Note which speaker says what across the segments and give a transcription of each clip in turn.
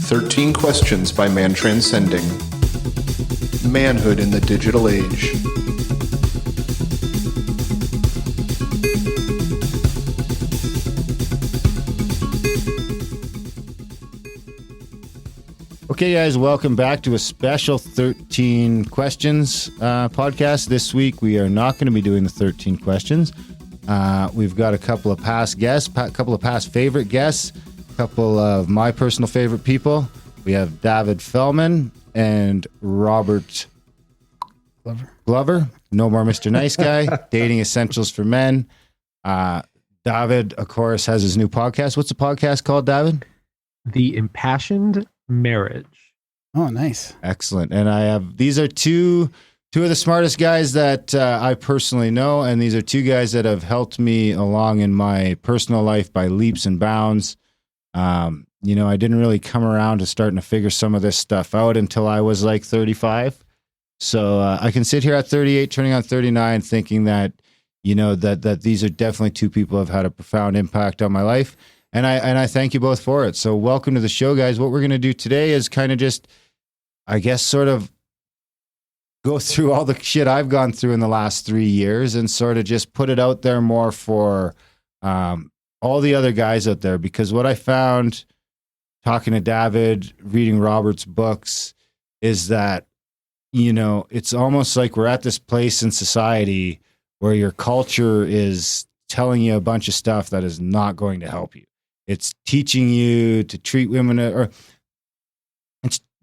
Speaker 1: 13 Questions by Man Transcending. Manhood in the Digital Age.
Speaker 2: Okay, guys, welcome back to a special 13 Questions podcast. This week, we are not going to be doing the 13 questions. We've got a couple of past guests, a couple of past favorite guests, a couple of my personal favorite people. We have David Feldman and Robert Glover. No more Mr. Nice Guy. Dating Essentials for Men. David, of course, has his new podcast. What's the podcast called, David?
Speaker 3: The Impassioned Marriage.
Speaker 4: Oh, nice.
Speaker 2: Excellent. And these are two of the smartest guys that I personally know, and these are two guys that have helped me along in my personal life by leaps and bounds. I didn't really come around to starting to figure some of this stuff out until I was like 35. So I can sit here at 38, turning on 39, thinking that, that these are definitely two people who have had a profound impact on my life. And I thank you both for it. So welcome to the show, guys. What we're going to do today is kind of just, I guess, sort of go through all the shit I've gone through in the last 3 years and sort of just put it out there more for all the other guys out there. Because what I found talking to David, reading Robert's books, is that, it's almost like we're at this place in society where your culture is telling you a bunch of stuff that is not going to help you. It's teaching you to treat women, or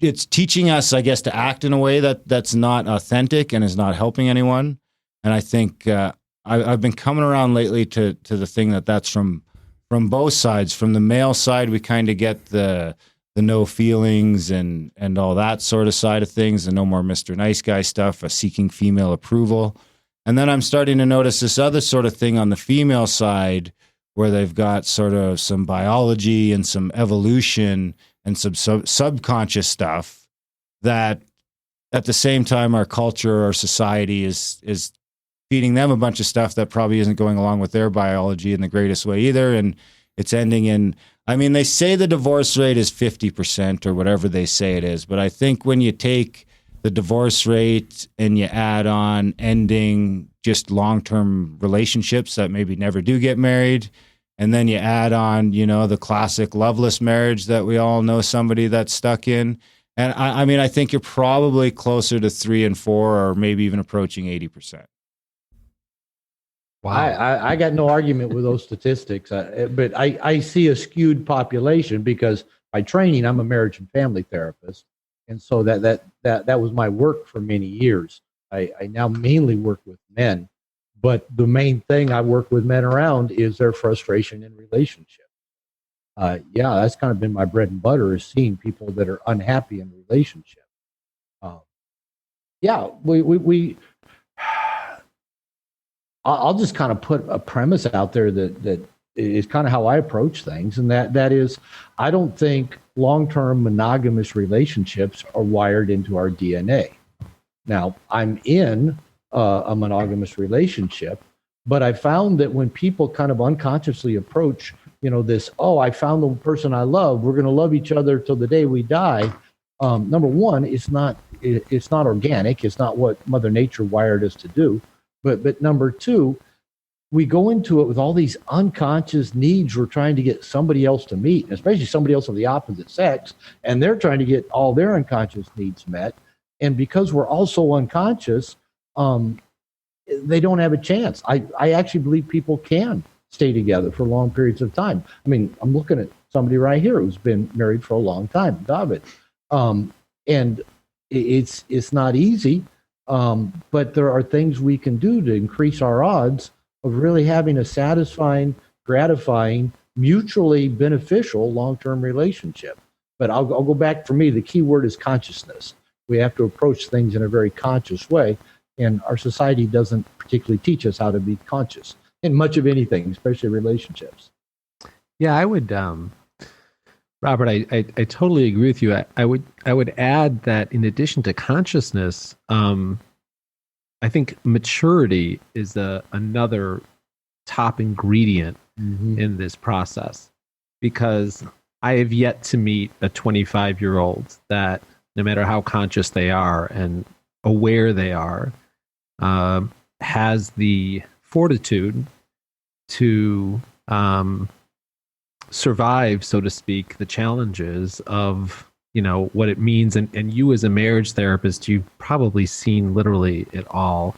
Speaker 2: it's teaching us, I guess, to act in a way that's not authentic and is not helping anyone. And I think I've been coming around lately to the thing that's from both sides. From the male side, we kind of get the no feelings and all that sort of side of things, the no more Mr. Nice Guy stuff, seeking female approval. And then I'm starting to notice this other sort of thing on the female side where they've got sort of some biology and some evolution and some subconscious stuff that at the same time our culture or society is feeding them a bunch of stuff that probably isn't going along with their biology in the greatest way either. And it's ending in, they say the divorce rate is 50% or whatever they say it is. But I think when you take the divorce rate and you add on ending just long-term relationships that maybe never do get married, and then you add on, the classic loveless marriage that we all know somebody that's stuck in. And I think you're probably closer to 3 and 4 or maybe even approaching 80%.
Speaker 5: Wow. I got no argument with those statistics, but I see a skewed population because by training, I'm a marriage and family therapist. And so that was my work for many years. I now mainly work with men, but the main thing I work with men around is their frustration in relationships. That's kind of been my bread and butter, is seeing people that are unhappy in relationships. I'll just kind of put a premise out there that is kind of how I approach things, and that is, I don't think long-term monogamous relationships are wired into our DNA. Now, I'm in a monogamous relationship, but I found that when people kind of unconsciously approach, I found the person I love, we're going to love each other till the day we die. Number one, it's not organic. It's not what Mother Nature wired us to do. But number two, we go into it with all these unconscious needs we're trying to get somebody else to meet, especially somebody else of the opposite sex, and they're trying to get all their unconscious needs met. And because we're all so unconscious, they don't have a chance. I actually believe people can stay together for long periods of time. I'm looking at somebody right here who's been married for a long time, David. And it's not easy, but there are things we can do to increase our odds of really having a satisfying, gratifying, mutually beneficial long-term relationship. But I'll go back, for me, the key word is consciousness. We have to approach things in a very conscious way, and our society doesn't particularly teach us how to be conscious in much of anything, especially relationships.
Speaker 3: Yeah, I would, Robert, I totally agree with you. I would add that in addition to consciousness, I think maturity is another top ingredient in this process, because I have yet to meet a 25-year-old that, no matter how conscious they are and aware they are, has the fortitude to survive, so to speak, the challenges of, what it means. And you, as a marriage therapist, you've probably seen literally it all.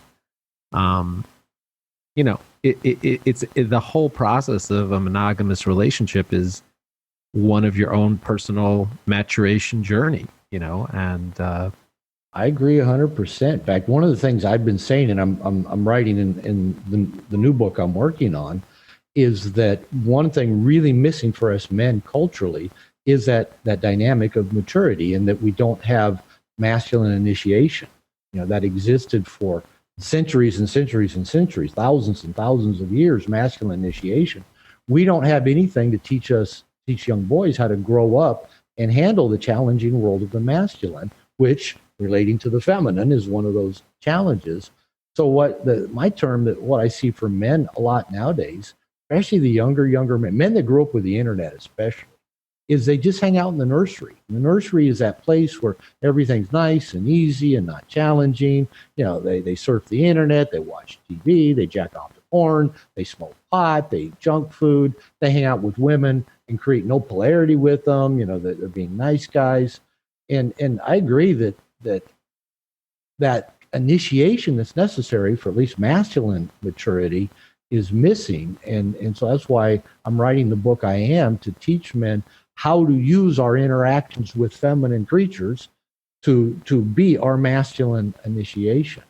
Speaker 3: It's the whole process of a monogamous relationship is one of your own personal maturation journey, and
Speaker 5: I agree 100%. In fact, one of the things I've been saying, and I'm writing in the new book I'm working on, is that one thing really missing for us men culturally is that dynamic of maturity, and that we don't have masculine initiation. That existed for centuries and centuries and centuries, thousands and thousands of years, masculine initiation. We don't have anything to teach young boys how to grow up and handle the challenging world of the masculine, which, relating to the feminine, is one of those challenges. So what I see for men a lot nowadays, especially the younger men that grew up with the internet especially, is they just hang out in the nursery. And the nursery is that place where everything's nice and easy and not challenging. They surf the internet, they watch TV, they jack off to porn, they smoke pot, they eat junk food, they hang out with women and create no polarity with them. That they're being nice guys. And I agree that initiation that's necessary for at least masculine maturity is missing. And so that's why I'm writing the book I am, to teach men how to use our interactions with feminine creatures to be our masculine initiation,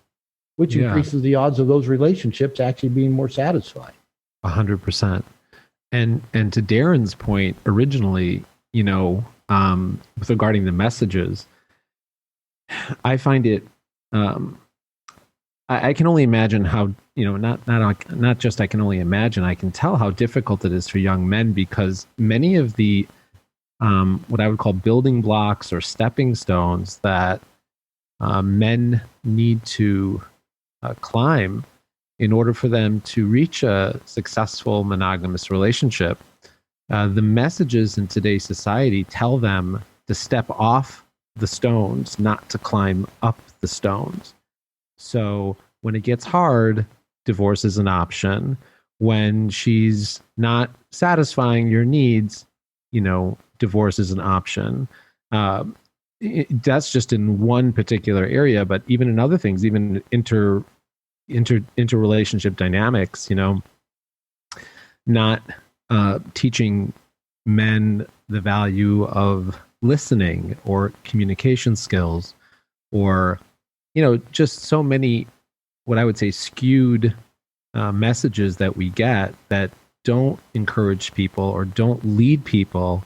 Speaker 5: which increases the odds of those relationships actually being more satisfying.
Speaker 3: 100%. And to Darren's point originally, with regarding the messages, I find it, I can only imagine how, not just I can only imagine, I can tell how difficult it is for young men, because many of the, what I would call building blocks or stepping stones that men need to climb in order for them to reach a successful monogamous relationship, the messages in today's society tell them to step off the stones, not to climb up the stones. So when it gets hard, divorce is an option. When she's not satisfying your needs, divorce is an option. That's just in one particular area, but even in other things, even interrelationship dynamics, not teaching men the value of listening or communication skills, or just so many, what I would say, skewed messages that we get that don't encourage people or don't lead people.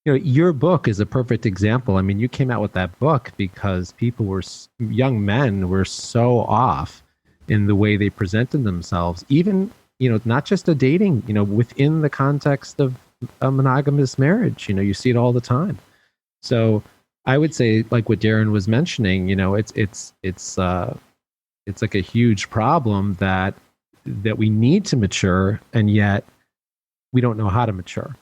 Speaker 3: Your book is a perfect example. I mean, you came out with that book because young men were so off in the way they presented themselves, even, not just a dating, within the context of a monogamous marriage. You see it all the time. So I would say, like what Darren was mentioning, it's like a huge problem that we need to mature, and yet we don't know how to mature.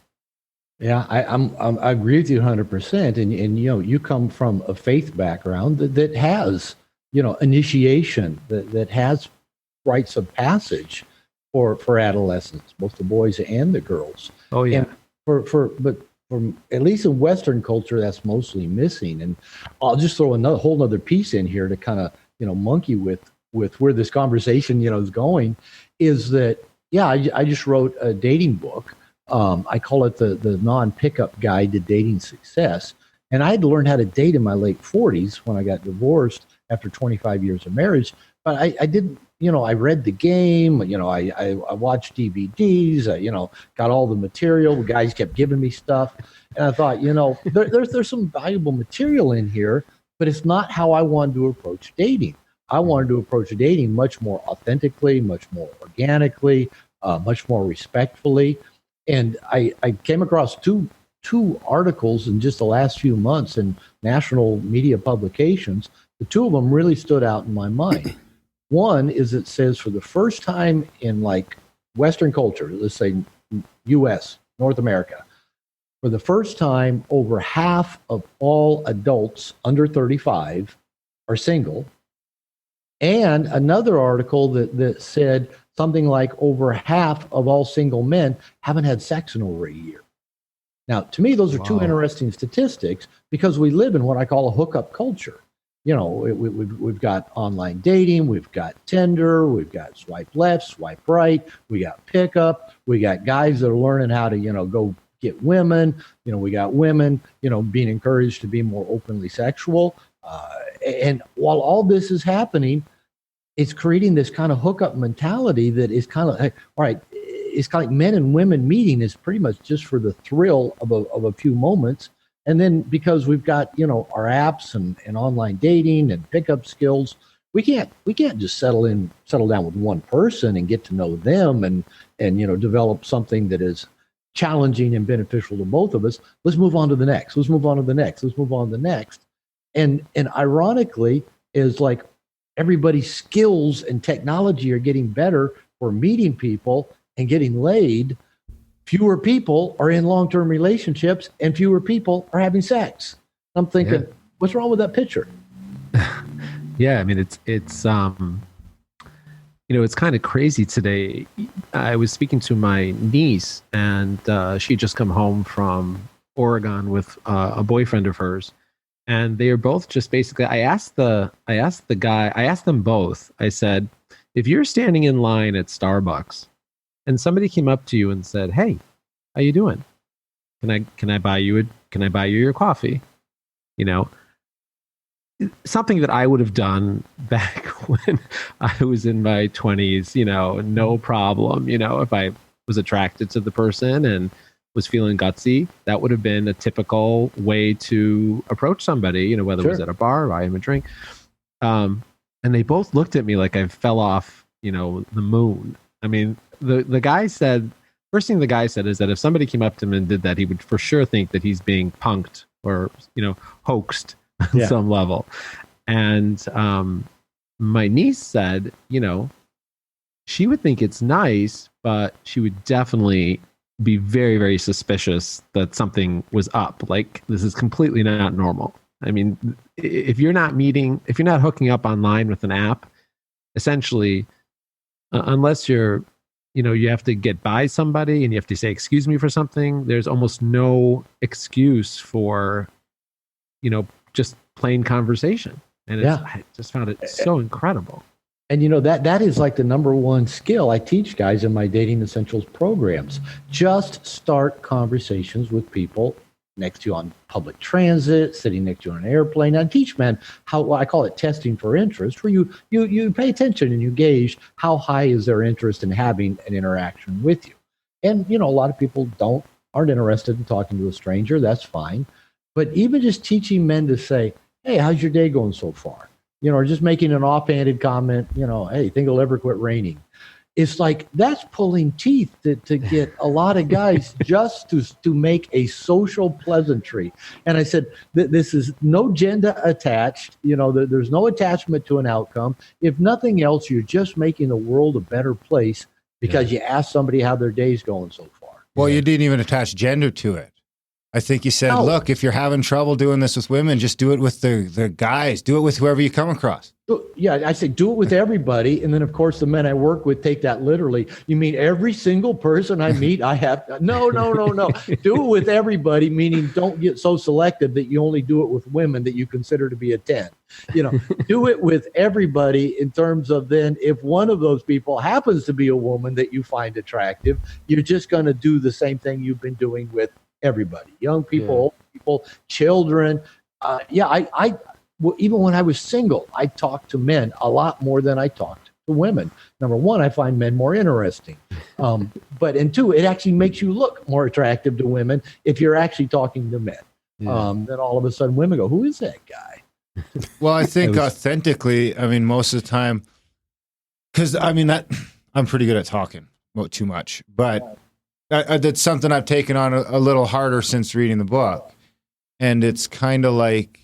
Speaker 5: Yeah, I agree with you 100%. And you come from a faith background that has, initiation, that has rites of passage for adolescents, both the boys and the girls.
Speaker 3: Oh yeah.
Speaker 5: And but from, at least in Western culture, that's mostly missing. And I'll just throw a whole other piece in here to kind of, monkey with where this conversation, is going, is that, I just wrote a dating book. I call it the non-pickup guide to dating success. And I had to learn how to date in my late 40s when I got divorced after 25 years of marriage. But I didn't, I read the game, I watched DVDs, got all the material. The guys kept giving me stuff. And I thought, there's some valuable material in here, but it's not how I wanted to approach dating. I wanted to approach dating much more authentically, much more organically, much more respectfully. And I came across two articles in just the last few months in national media publications. The two of them really stood out in my mind. One is, it says, for the first time in like Western culture, let's say US, North America, For the first time, over half of all adults under 35 are single. And another article that said something like over half of all single men haven't had sex in over a year. Now, to me, those are two interesting statistics because we live in what I call a hookup culture. You know, we've got online dating, we've got Tinder, we've got swipe left, swipe right, we got pickup, we got guys that are learning how to, go get women. We got women, being encouraged to be more openly sexual. And while all this is happening, it's creating this kind of hookup mentality that is kind of like, all right, it's kind of like men and women meeting is pretty much just for the thrill of a few moments. And then because we've got, our apps and online dating and pickup skills, we can't just settle down with one person and get to know them and develop something that is challenging and beneficial to both of us. Let's move on to the next. Let's move on to the next. Let's move on to the next. And ironically is like everybody's skills and technology are getting better for meeting people and getting laid. Fewer people are in long-term relationships and fewer people are having sex. I'm thinking, what's wrong with that picture?
Speaker 3: Yeah, I mean, it's it's kind of crazy today. I was speaking to my niece, and she just come home from Oregon with a boyfriend of hers, and they are both just basically. I asked them both. I said, if you're standing in line at Starbucks, and somebody came up to you and said, "Hey, how you doing? Can I buy you your coffee?" Something that I would have done back when I was in my 20s, no problem. If I was attracted to the person and was feeling gutsy, that would have been a typical way to approach somebody, whether it was at a bar or buy him a drink. And they both looked at me like I fell off, the moon. I mean, the guy said, first thing the guy said is that if somebody came up to him and did that, he would for sure think that he's being punked or, hoaxed on some level. And my niece said, she would think it's nice, but she would definitely be very, very suspicious that something was up. Like, this is completely not normal. I mean, if you're not hooking up online with an app, essentially, unless you're, you have to get by somebody and you have to say, excuse me for something, there's almost no excuse for, just plain conversation. And I just found it so incredible.
Speaker 5: And that is like the number one skill I teach guys in my Dating Essentials programs. Just start conversations with people next to you on public transit, sitting next to you on an airplane. I teach men how I call it testing for interest, where you pay attention and you gauge how high is their interest in having an interaction with you. And a lot of people aren't interested in talking to a stranger. That's fine. But even just teaching men to say, "Hey, how's your day going so far?" Or just making an offhanded comment, "Hey, think it'll ever quit raining." It's like that's pulling teeth to get a lot of guys just to make a social pleasantry. And I said, this is no gender attached. There's no attachment to an outcome. If nothing else, you're just making the world a better place because you asked somebody how their day's going so far.
Speaker 2: Well, you didn't even attach gender to it. I think you said, look, if you're having trouble doing this with women, just do it with the guys. Do it with whoever you come across.
Speaker 5: Yeah, I say do it with everybody. And then, of course, the men I work with take that literally. You mean every single person I meet, I have? No. Do it with everybody, meaning don't get so selective that you only do it with women that you consider to be a 10. Do it with everybody in terms of then if one of those people happens to be a woman that you find attractive, you're just going to do the same thing you've been doing with everybody, young people, old people, children. Even when I was single, I talked to men a lot more than I talked to women. Number one, I find men more interesting. And two, it actually makes you look more attractive to women if you're actually talking to men. Then all of a sudden women go, who is that guy?
Speaker 2: Well, I think authentically, most of the time, because I'm pretty good at talking about too much, but that's something I've taken on a little harder since reading the book. And it's kind of like,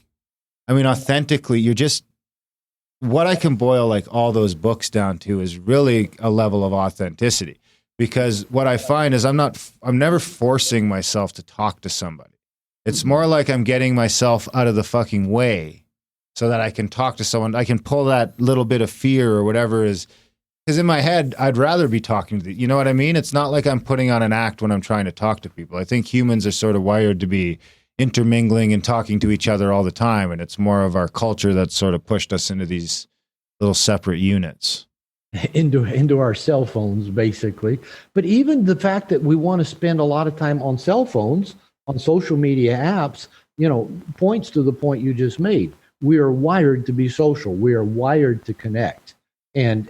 Speaker 2: authentically, you're just, what I can boil like all those books down to is really a level of authenticity. because what I find is I'm never forcing myself to talk to somebody. It's more like I'm getting myself out of the fucking way so that I can talk to someone. I can pull that little bit of fear or whatever is, because in my head, I'd rather be talking to you know what I mean? It's not like I'm putting on an act when I'm trying to talk to people. I think humans are sort of wired to be intermingling and talking to each other all the time. And it's more of our culture that's sort of pushed us into these little separate units.
Speaker 5: Into our cell phones, basically. But even the fact that we want to spend a lot of time on cell phones, on social media apps, points to the point you just made. We are wired to be social. We are wired to connect. And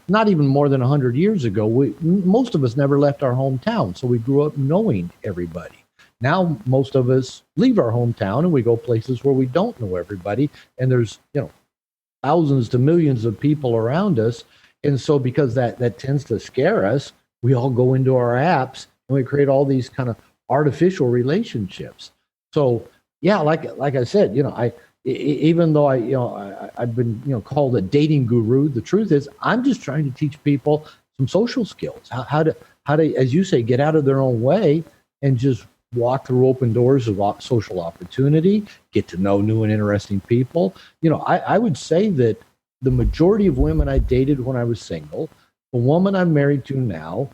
Speaker 5: not even more than 100 years ago, most of us never left our hometown. So we grew up knowing everybody. Now, most of us leave our hometown and we go places where we don't know everybody. And there's, thousands to millions of people around us. And so because that tends to scare us, we all go into our apps and we create all these kind of artificial relationships. So yeah, like I said, even though I've been called a dating guru, the truth is I'm just trying to teach people some social skills, how to, as you say, get out of their own way and just walk through open doors of social opportunity, get to know new and interesting people. I would say that the majority of women I dated when I was single, the woman I'm married to now,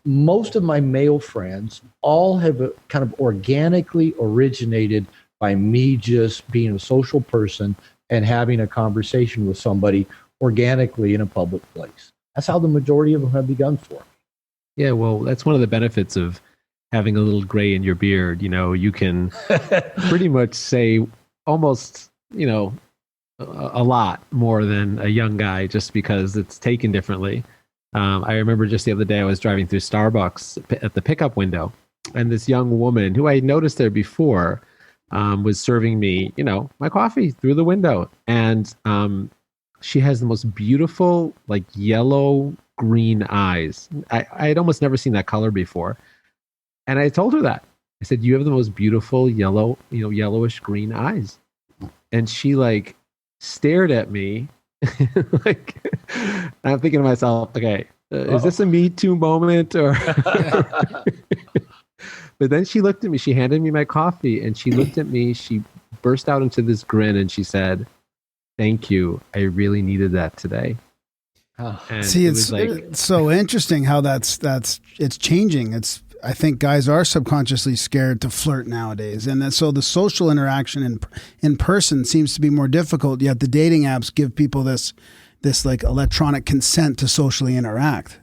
Speaker 5: most of my male friends all have kind of organically originated by me just being a social person and having a conversation with somebody organically in a public place. That's how the majority of them have begun for me.
Speaker 3: Yeah, well, that's one of the benefits of having a little gray in your beard. You can pretty much say almost, a lot more than a young guy just because it's taken differently. I remember just the other day I was driving through Starbucks at the pickup window, and this young woman who I had noticed there before was serving me, my coffee through the window. And she has the most beautiful, like yellow green eyes. I had almost never seen that color before. And I told her that. I said, "You have the most beautiful yellowish green eyes." And she stared at me. I'm thinking to myself, okay, is this a Me Too moment or? But then she looked at me, she handed me my coffee and she looked at me, she burst out into this grin and she said, "Thank you. I really needed that today." And
Speaker 4: see, it's so interesting how it's changing. I think guys are subconsciously scared to flirt nowadays. And so the social interaction in person seems to be more difficult, yet the dating apps give people this electronic consent to socially interact.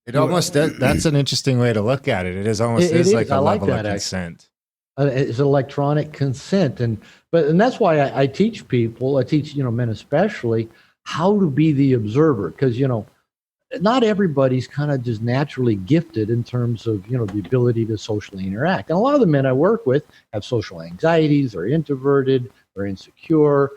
Speaker 2: It almost that's an interesting way to look at it. It is almost a level of consent.
Speaker 5: It's electronic consent, and that's why I teach people. I teach men especially how to be the observer, because not everybody's kind of just naturally gifted in terms of the ability to socially interact. And a lot of the men I work with have social anxieties. They're introverted. They're insecure.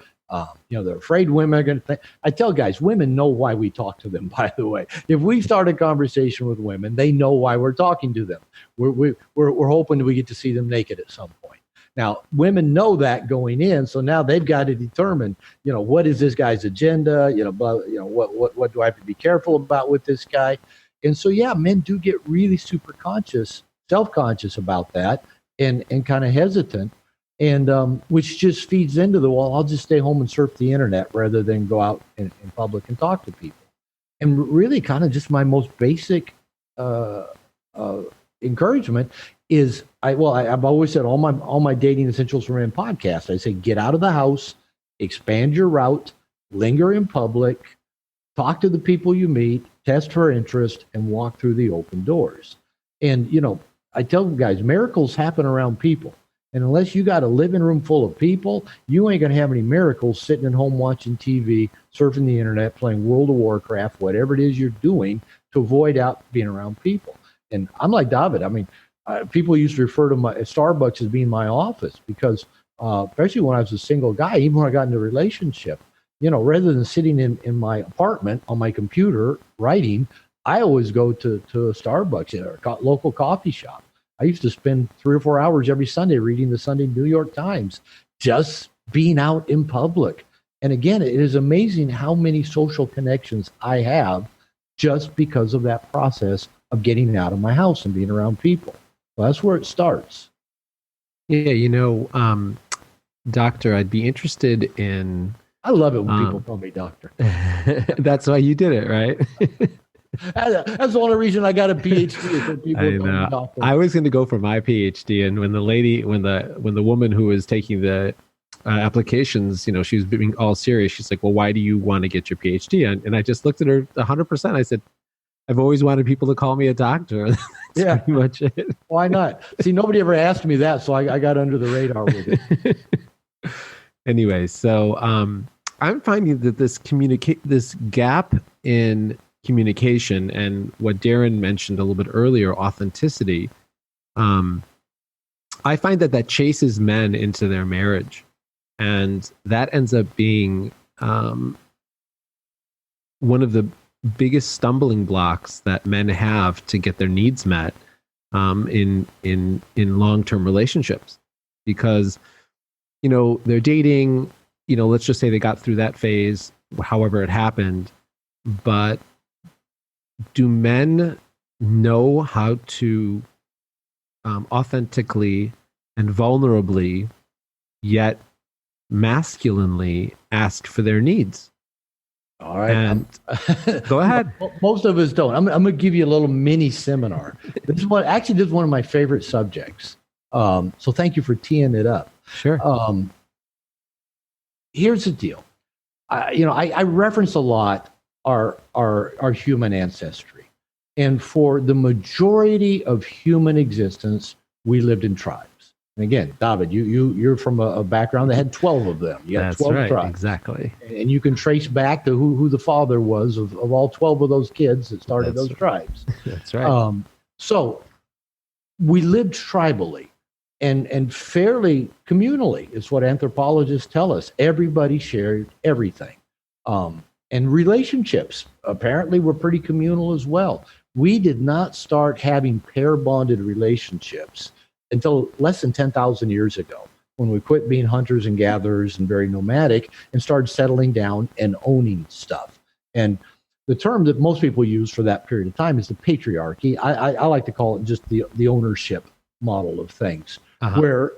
Speaker 5: They're afraid women are going to think. I tell guys, women know why we talk to them, by the way. If we start a conversation with women, they know why we're talking to them. We're hoping that we get to see them naked at some point. Now, women know that going in, so now they've got to determine, what is this guy's agenda? What do I have to be careful about with this guy? And so, yeah, men do get really super conscious, self-conscious about that, and kind of hesitant. And which just feeds into I'll just stay home and surf the internet rather than go out in public and talk to people. And really kind of just my most basic encouragement is I've always said all my dating essentials for men podcast. I say, get out of the house, expand your route, linger in public, talk to the people you meet, test for interest, and walk through the open doors. And, I tell guys, miracles happen around people. And unless you got a living room full of people, you ain't going to have any miracles sitting at home watching TV, surfing the internet, playing World of Warcraft, whatever it is you're doing to avoid out being around people. And I'm like David. I mean, people used to refer to my Starbucks as being my office because, especially when I was a single guy, even when I got into a relationship, rather than sitting in my apartment on my computer writing, I always go to a Starbucks or a local coffee shop. I used to spend 3 or 4 hours every Sunday reading the Sunday New York Times, just being out in public. And again, it is amazing how many social connections I have just because of that process of getting out of my house and being around people. Well, that's where it starts.
Speaker 3: Yeah, doctor, I'd be interested in.
Speaker 5: I love it when people call me doctor.
Speaker 3: That's why you did it, right?
Speaker 5: That's the only reason I got a PhD is for people
Speaker 3: I
Speaker 5: to call me
Speaker 3: know.
Speaker 5: doctor.
Speaker 3: I was going to go for my PhD, and when the woman who was taking the applications, she was being all serious. She's like, "Well, why do you want to get your PhD?" And I just looked at her 100%. I said, "I've always wanted people to call me a doctor." That's pretty much it.
Speaker 5: Why not? See, nobody ever asked me that, so I got under the radar with it.
Speaker 3: Anyway, so I'm finding that this gap in communication and what Darren mentioned a little bit earlier, authenticity, I find that chases men into their marriage. And that ends up being one of the biggest stumbling blocks that men have to get their needs met in long-term relationships. Because, they're dating, let's just say they got through that phase, however it happened. But do men know how to authentically and vulnerably, yet masculinely ask for their needs?
Speaker 5: All right.
Speaker 3: And go ahead.
Speaker 5: Most of us don't. I'm going to give you a little mini seminar. This is one of my favorite subjects. So thank you for teeing it up.
Speaker 3: Sure.
Speaker 5: Here's the deal. I reference a lot our human ancestry. And for the majority of human existence, we lived in tribes. And again, David, you're from a background that had 12 of them. You had 12 tribes.
Speaker 3: Exactly.
Speaker 5: And you can trace back to who the father was of all 12 of those kids that started those tribes.
Speaker 3: That's right.
Speaker 5: So we lived tribally and fairly communally is what anthropologists tell us. Everybody shared everything. And relationships apparently were pretty communal as well. We did not start having pair-bonded relationships until less than 10,000 years ago, when we quit being hunters and gatherers and very nomadic and started settling down and owning stuff. And the term that most people use for that period of time is the patriarchy. I like to call it just the ownership model of things, where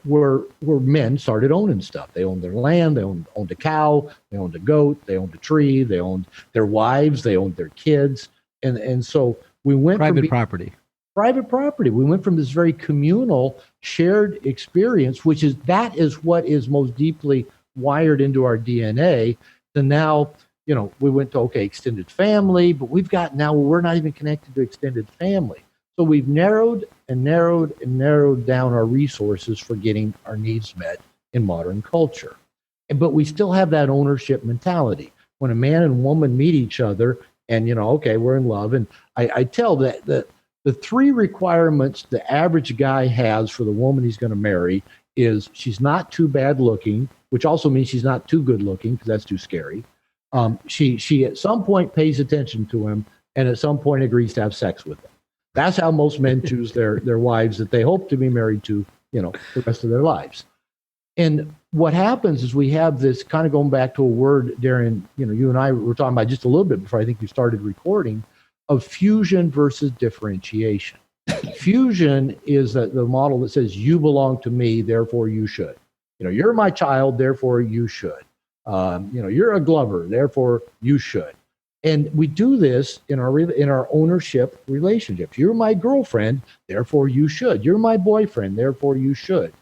Speaker 5: men started owning stuff. They owned their land, they owned a cow, they owned a goat, they owned a tree, they owned their wives, they owned their kids. And so we went
Speaker 3: private property.
Speaker 5: We went from this very communal shared experience, that is what is most deeply wired into our DNA, to now, we went to, extended family, but we're not even connected to extended family. So we've narrowed down our resources for getting our needs met in modern culture. But we still have that ownership mentality. When a man and woman meet each other and, we're in love. And I tell that the three requirements the average guy has for the woman he's going to marry is she's not too bad looking, which also means she's not too good looking, because that's too scary. She at some point pays attention to him, and at some point agrees to have sex with him. That's how most men choose their wives that they hope to be married to, the rest of their lives. And what happens is we have this, kind of going back to a word, Darren, you and I were talking about just a little bit before I think you started recording, of fusion versus differentiation. Fusion is the model that says you belong to me, therefore you should. You're my child, therefore you should. You're a Glover, therefore you should. And we do this in our ownership relationships. You're my girlfriend, therefore you should. You're my boyfriend, therefore you should.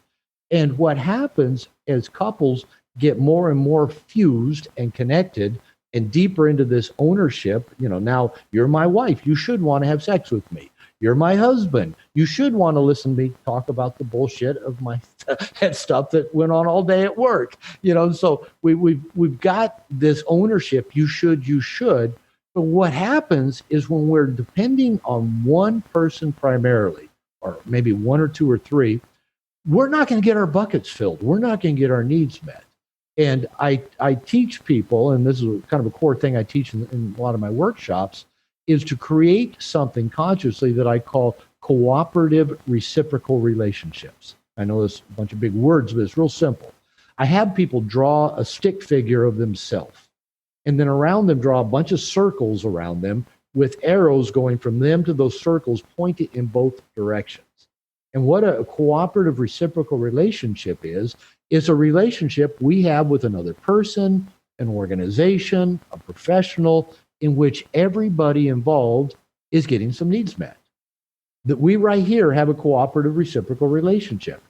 Speaker 5: And what happens as couples get more and more fused and connected and deeper into this ownership, now you're my wife, you should want to have sex with me. You're my husband, you should want to listen to me talk about the bullshit of my stuff that went on all day at work. So we've got this ownership, you should. But what happens is when we're depending on one person primarily, or maybe one or two or three, we're not going to get our buckets filled. We're not going to get our needs met. And I teach people, and this is kind of a core thing I teach in a lot of my workshops, is to create something consciously that I call cooperative reciprocal relationships. I know there's a bunch of big words, but it's real simple. I have people draw a stick figure of themselves, and then around them draw a bunch of circles around them with arrows going from them to those circles pointed in both directions. And what a cooperative reciprocal relationship is a relationship we have with another person, an organization, a professional, in which everybody involved is getting some needs met. That we right here have a cooperative reciprocal relationship.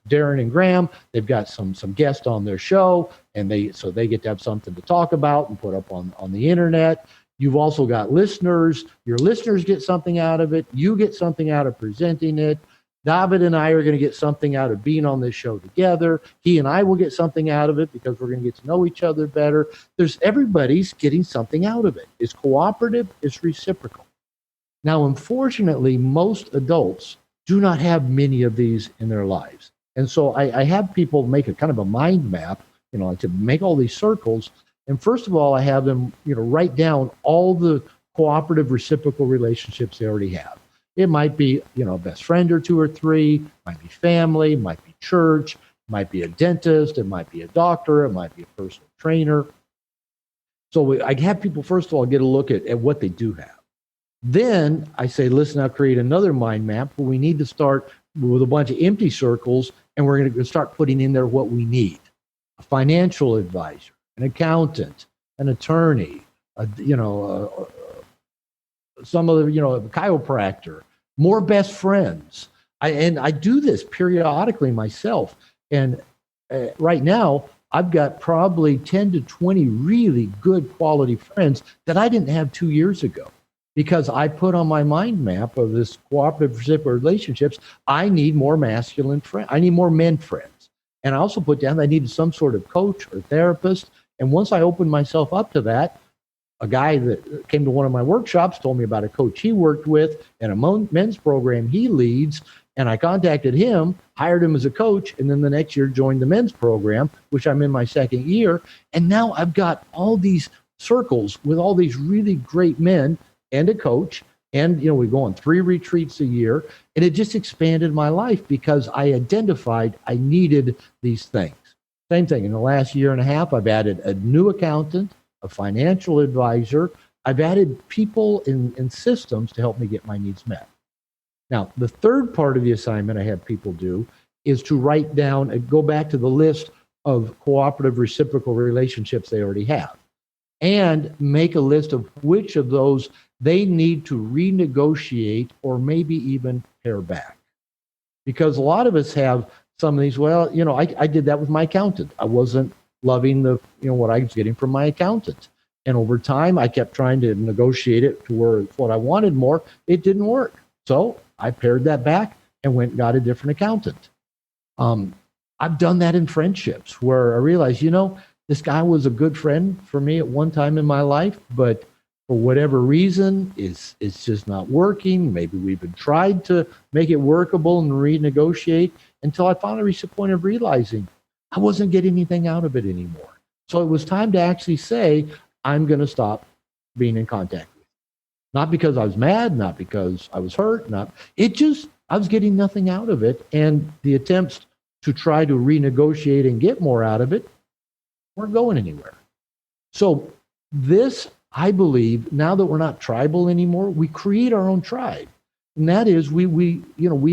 Speaker 5: Darren and Graham, they've got some guests on their show, and they get to have something to talk about and put up on the internet. You've also got listeners. Your listeners get something out of it. You get something out of presenting it. David and I are going to get something out of being on this show together. He and I will get something out of it because we're going to get to know each other better. Everybody's getting something out of it. It's cooperative. It's reciprocal. Now, unfortunately, most adults do not have many of these in their lives. And so I have people make a kind of a mind map, to make all these circles. And first of all, I have them, write down all the cooperative reciprocal relationships they already have. It might be, a best friend or two or three, might be family, might be church, might be a dentist, it might be a doctor, it might be a personal trainer. So I have people, first of all, get a look at what they do have. Then I say, listen, I'll create another mind map, but we need to start with a bunch of empty circles, and we're going to start putting in there what we need. A financial advisor, an accountant, an attorney, some other, a chiropractor, more best friends. I do this periodically myself. And right now, I've got probably 10 to 20 really good quality friends that I didn't have 2 years ago, because I put on my mind map of this cooperative reciprocal relationships, I need more masculine friends. I need more men friends. And I also put down that I needed some sort of coach or therapist. And once I opened myself up to that, a guy that came to one of my workshops told me about a coach he worked with and a men's program he leads. And I contacted him, hired him as a coach, and then the next year joined the men's program, which I'm in my second year. And now I've got all these circles with all these really great men and a coach. And, we go on 3 retreats a year. And it just expanded my life because I identified I needed these things. Same thing. In the last year and a half, I've added a new accountant, a financial advisor. I've added people and systems to help me get my needs met. Now, the third part of the assignment I have people do is to write down and go back to the list of cooperative reciprocal relationships they already have and make a list of which of those they need to renegotiate or maybe even pare back. Because a lot of us have some of these, I did that with my accountant. I wasn't loving what I was getting from my accountant. And over time, I kept trying to negotiate it to where it's what I wanted more. It didn't work. So I pared that back and went and got a different accountant. I've done that in friendships where I realized, this guy was a good friend for me at one time in my life, but for whatever reason, it's just not working. Maybe we've been tried to make it workable and renegotiate until I finally reached the point of realizing I wasn't getting anything out of it anymore. So it was time to actually say, I'm going to stop being in contact with you. Not because I was mad, not because I was hurt, I was getting nothing out of it. And the attempts to try to renegotiate and get more out of it weren't going anywhere. So this, I believe, now that we're not tribal anymore, we create our own tribe. And that is we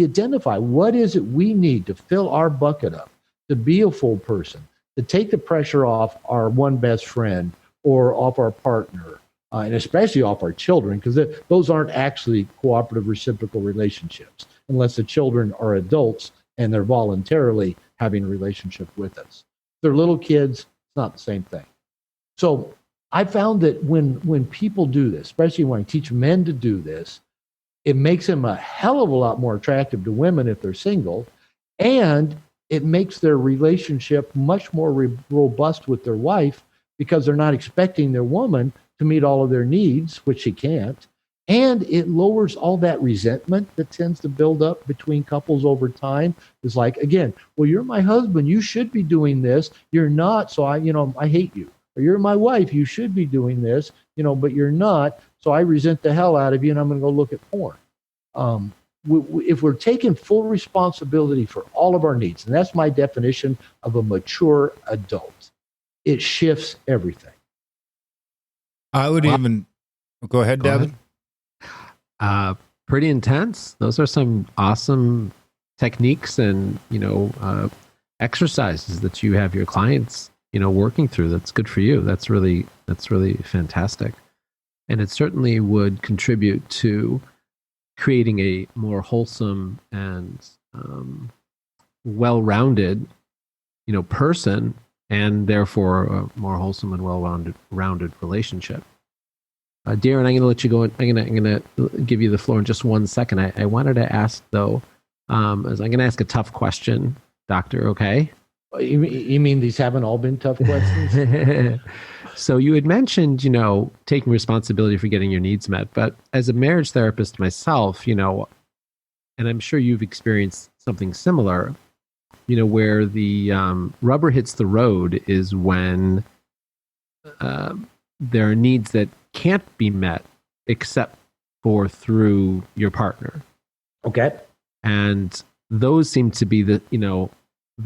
Speaker 5: identify what is it we need to fill our bucket up, to be a full person, to take the pressure off our one best friend or off our partner, and especially off our children, because those aren't actually cooperative reciprocal relationships unless the children are adults and they're voluntarily having a relationship with us. If they're little kids, it's not the same thing. So I found that when people do this, especially when I teach men to do this, it makes them a hell of a lot more attractive to women if they're single, and it makes their relationship much more robust with their wife because they're not expecting their woman to meet all of their needs, which she can't. And it lowers all that resentment that tends to build up between couples over time. It's like, again, well, you're my husband. You should be doing this. You're not. So I hate you. Or you're my wife. You should be doing this, but you're not. So I resent the hell out of you and I'm going to go look at porn. If we're taking full responsibility for all of our needs, and that's my definition of a mature adult, it shifts everything.
Speaker 2: I would even Go ahead,
Speaker 3: Go
Speaker 2: David.
Speaker 3: Pretty intense. Those are some awesome techniques and, exercises that you have your clients, working through. That's good for you. That's really fantastic. And it certainly would contribute to creating a more wholesome and well-rounded, person, and therefore a more wholesome and well-rounded relationship. Darren, I'm going to let you go. I'm going to give you the floor in just 1 second. I wanted to ask, though, as I'm going to ask a tough question, Doctor, okay?
Speaker 5: You mean these haven't all been tough questions?
Speaker 3: So you had mentioned, taking responsibility for getting your needs met. But as a marriage therapist myself, and I'm sure you've experienced something similar, where the rubber hits the road is when there are needs that can't be met except for through your partner.
Speaker 5: Okay.
Speaker 3: And those seem to be the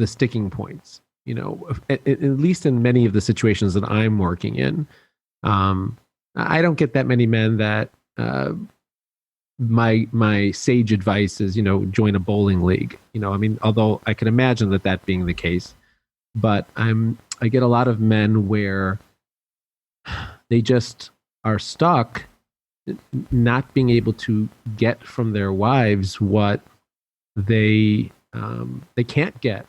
Speaker 3: sticking points, at least in many of the situations that I'm working in. I don't get that many men that my sage advice is, join a bowling league. Although I can imagine that being the case, but I get a lot of men where they just are stuck not being able to get from their wives what they can't get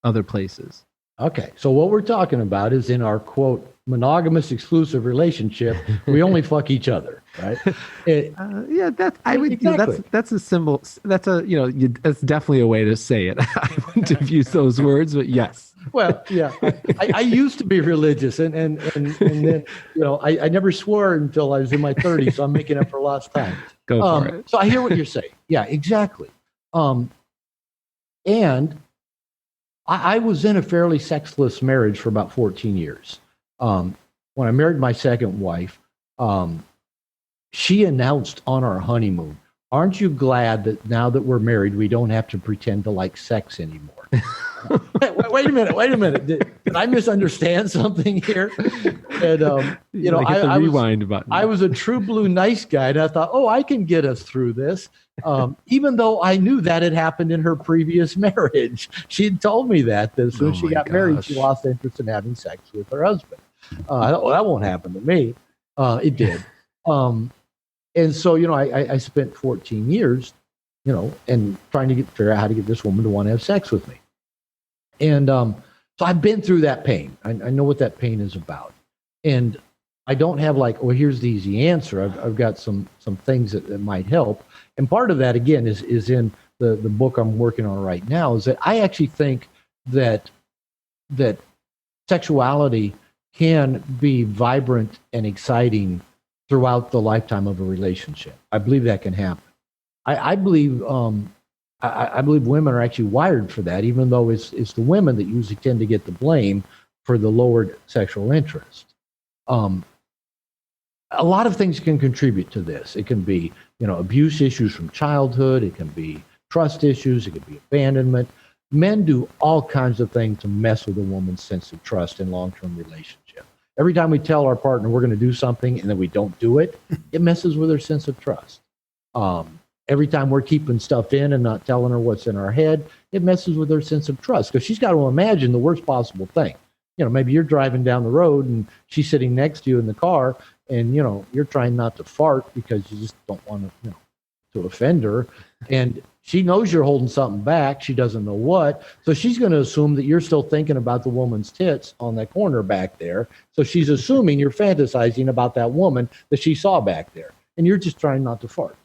Speaker 3: other places.
Speaker 5: Okay. So what we're talking about is in our quote monogamous exclusive relationship, we only fuck each other, right?
Speaker 3: Exactly. That's a symbol. That's that's definitely a way to say it. I wouldn't have used those words, but yes.
Speaker 5: Well, yeah, I used to be religious, and then I never swore until I was in my 30s, so I'm making up for lost time.
Speaker 3: Go for it.
Speaker 5: So I hear what you're saying. Yeah, exactly. And I was in a fairly sexless marriage for about 14 years. When I married my second wife, she announced on our honeymoon, "Aren't you glad that now that we're married, we don't have to pretend to like sex anymore?" Wait a minute. Did I misunderstand something here? And
Speaker 3: I rewind button.
Speaker 5: I was a true blue nice guy, and I thought, I can get us through this. Even though I knew that had happened in her previous marriage. She had told me that as soon as she got married, she lost interest in having sex with her husband. I thought, that won't happen to me. It did. And so, I spent 14 years, and trying to figure out how to get this woman to want to have sex with me. And so I've been through that pain. I know what that pain is about. And I don't have here's the easy answer. I've got some things that might help. And part of that, again, is in the book I'm working on right now, is that I actually think that sexuality can be vibrant and exciting throughout the lifetime of a relationship. I believe that can happen. I believe I believe women are actually wired for that, even though it's the women that usually tend to get the blame for the lowered sexual interest. A lot of things can contribute to this. It can be, abuse issues from childhood. It can be trust issues. It can be abandonment. Men do all kinds of things to mess with a woman's sense of trust in long-term relationship. Every time we tell our partner we're going to do something and then we don't do it, it messes with her sense of trust. Every time we're keeping stuff in and not telling her what's in our head, it messes with her sense of trust, because she's got to imagine the worst possible thing. Maybe you're driving down the road and she's sitting next to you in the car, and you're trying not to fart because you just don't want to offend her, and she knows you're holding something back. She doesn't know what, so she's going to assume that you're still thinking about the woman's tits on that corner back there. So she's assuming you're fantasizing about that woman that she saw back there, and you're just trying not to fart.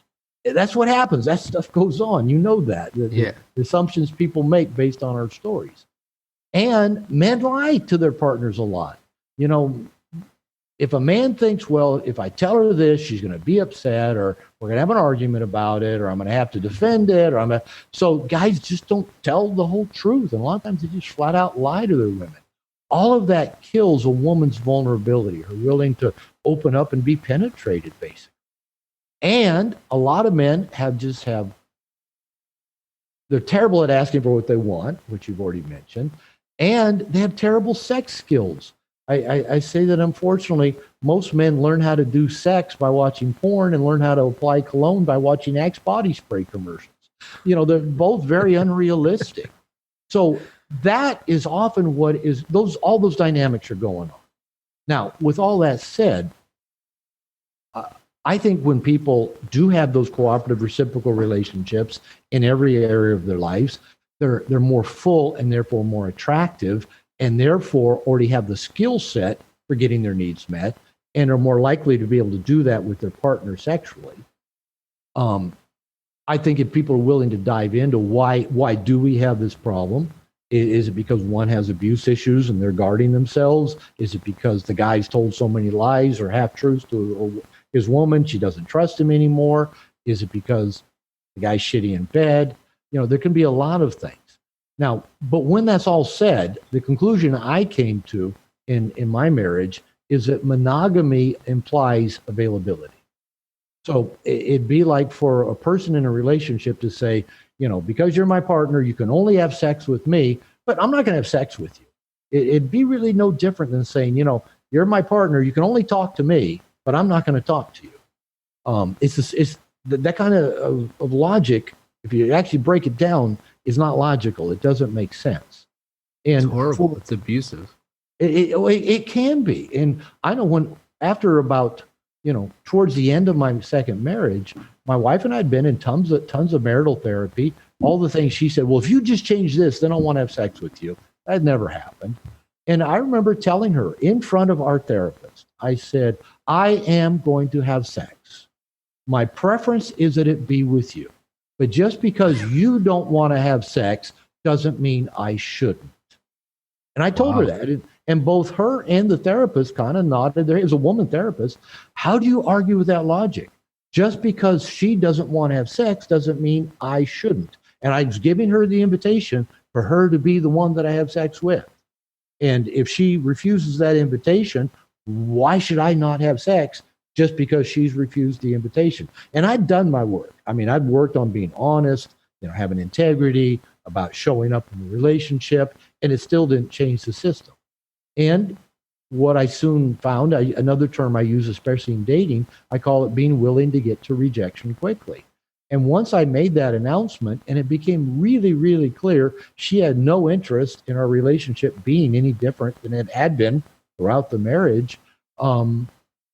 Speaker 5: That's what happens. That stuff goes on. That. The assumptions people make based on our stories. And men lie to their partners a lot. If a man thinks, well, if I tell her this, she's going to be upset, or we're going to have an argument about it, or I'm going to have to defend it, so guys just don't tell the whole truth. And a lot of times they just flat out lie to their women. All of that kills a woman's vulnerability, her willing to open up and be penetrated, basically. And a lot of men they're terrible at asking for what they want, which you've already mentioned, and they have terrible sex skills. I say that unfortunately, most men learn how to do sex by watching porn and learn how to apply cologne by watching Axe body spray commercials. They're both very unrealistic. So that is often what is all those dynamics are going on. Now, with all that said, I think when people do have those cooperative reciprocal relationships in every area of their lives, they're more full and therefore more attractive, and therefore already have the skill set for getting their needs met and are more likely to be able to do that with their partner sexually. I think if people are willing to dive into why do we have this problem? Is it because one has abuse issues and they're guarding themselves? Is it because the guy's told so many lies or half-truths to his woman, she doesn't trust him anymore? Is it because the guy's shitty in bed? There can be a lot of things. Now, but when that's all said, the conclusion I came to in my marriage is that monogamy implies availability. So it'd be like for a person in a relationship to say, because you're my partner, you can only have sex with me, but I'm not going to have sex with you. It'd be really no different than saying, you're my partner, you can only talk to me, but I'm not going to talk to you. It's that kind of logic, if you actually break it down, is not logical. It doesn't make sense. And
Speaker 3: it's horrible. It's abusive.
Speaker 5: It can be. And I know after about, towards the end of my second marriage, my wife and I had been in tons of marital therapy. All the things she said, well, if you just change this, then I want to have sex with you. That never happened. And I remember telling her in front of our therapist, I said, I am going to have sex. My preference is that it be with you. But just because you don't want to have sex doesn't mean I shouldn't. And I told her that. And both her and the therapist kind of nodded there. It was a woman therapist. How do you argue with that logic? Just because she doesn't want to have sex doesn't mean I shouldn't. And I was giving her the invitation for her to be the one that I have sex with. And if she refuses that invitation, why should I not have sex just because she's refused the invitation? And I'd done my work. I mean, I'd worked on being honest, having integrity, about showing up in the relationship, and it still didn't change the system. And what I soon found, another term I use, especially in dating, I call it being willing to get to rejection quickly. And once I made that announcement and it became really, really clear she had no interest in our relationship being any different than it had been throughout the marriage,